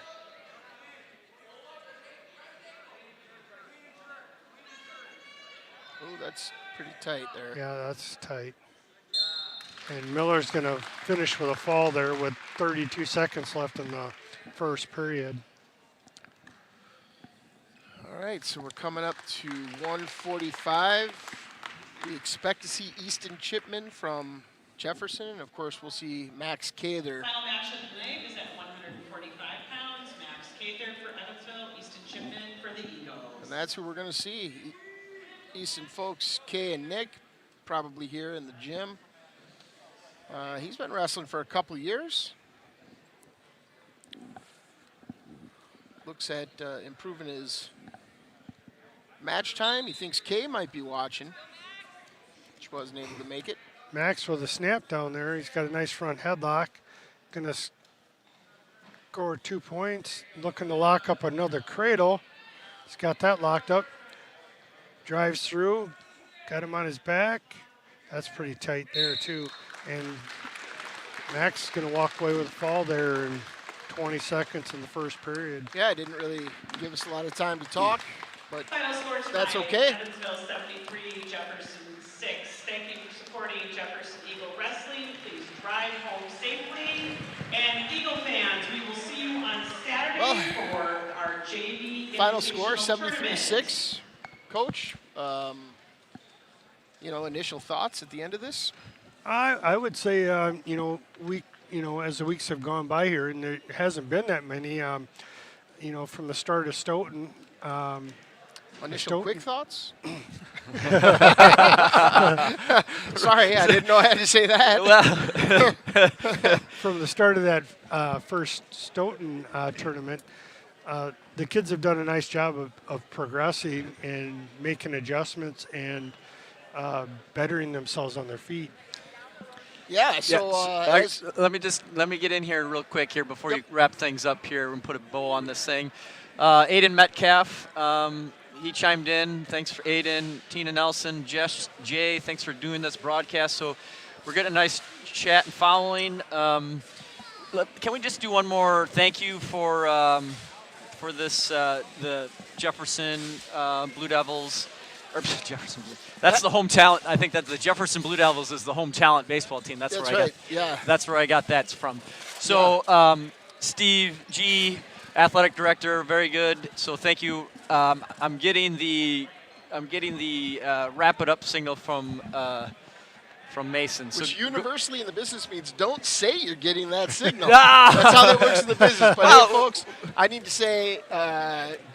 Oh, that's pretty tight there. Yeah, that's tight. And Miller's going to finish with a fall there with 32 seconds left in the first period. All right, so we're coming up to 145. We expect to see Easton Chipman from Jefferson, and of course we'll see Max Cather. Final match of the night is at 145 pounds. Max Cather for Evansville, Easton Chipman for the Eagles. And that's who we're going to see. Easton folks, Kay and Nick, probably here in the gym. He's been wrestling for a couple years. Looks at improving his match time. He thinks Kay might be watching, which wasn't able to make it. Max with a snap down there. He's got a nice front headlock. Going to score 2 points. Looking to lock up another cradle. He's got that locked up. Drives through. Got him on his back. That's pretty tight there, too. And Max is going to walk away with a fall there in 20 seconds in the first period. Yeah, it didn't really give us a lot of time to talk, but Final score tonight, that's okay. Evansville 73, Jefferson 6. Thank you for supporting Jefferson Eagle Wrestling. Please drive home safely. And Eagle fans, we will see you on Saturday for our JV Final score, Invitational 73-6. Coach, initial thoughts at the end of this? I would say, as the weeks have gone by here, and there hasn't been that many, from the start of Stoughton. Initial quick thoughts? Sorry, I didn't know I had to say that. From the start of that first Stoughton tournament, the kids have done a nice job of progressing and making adjustments and bettering themselves on their feet. Yeah, so let me get in here real quick here before you wrap things up here and put a bow on this thing. Aiden Metcalf, he chimed in. Thanks for Aiden. Tina Nelson, Jay, thanks for doing this broadcast. So we're getting a nice chat and following. Can we just do one more thank you for this the Jefferson Blue Devils, or Jefferson Blue. That's the home talent. I think that the Jefferson Blue Devils is the home talent baseball team. That's where right. I got. That's where I got that from. So Steve G, athletic director, very good. So thank you. I'm getting the wrap it up signal from Mason. Which so universally in the business means don't say you're getting that signal. That's how that works in the business. But hey, folks, I need to say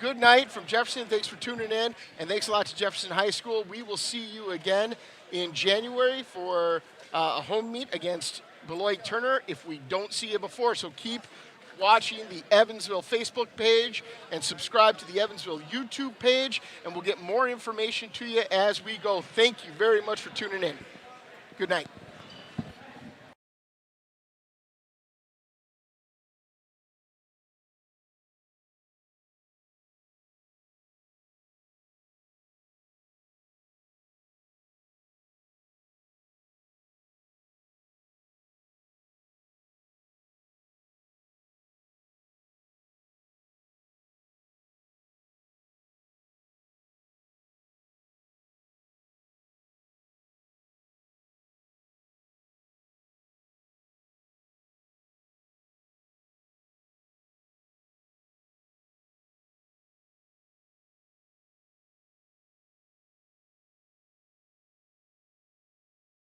good night from Jefferson. Thanks for tuning in, and thanks a lot to Jefferson High School. We will see you again in January for a home meet against Beloit Turner if we don't see you before. So keep watching the Evansville Facebook page and subscribe to the Evansville YouTube page, and we'll get more information to you as we go. Thank you very much for tuning in. Good night.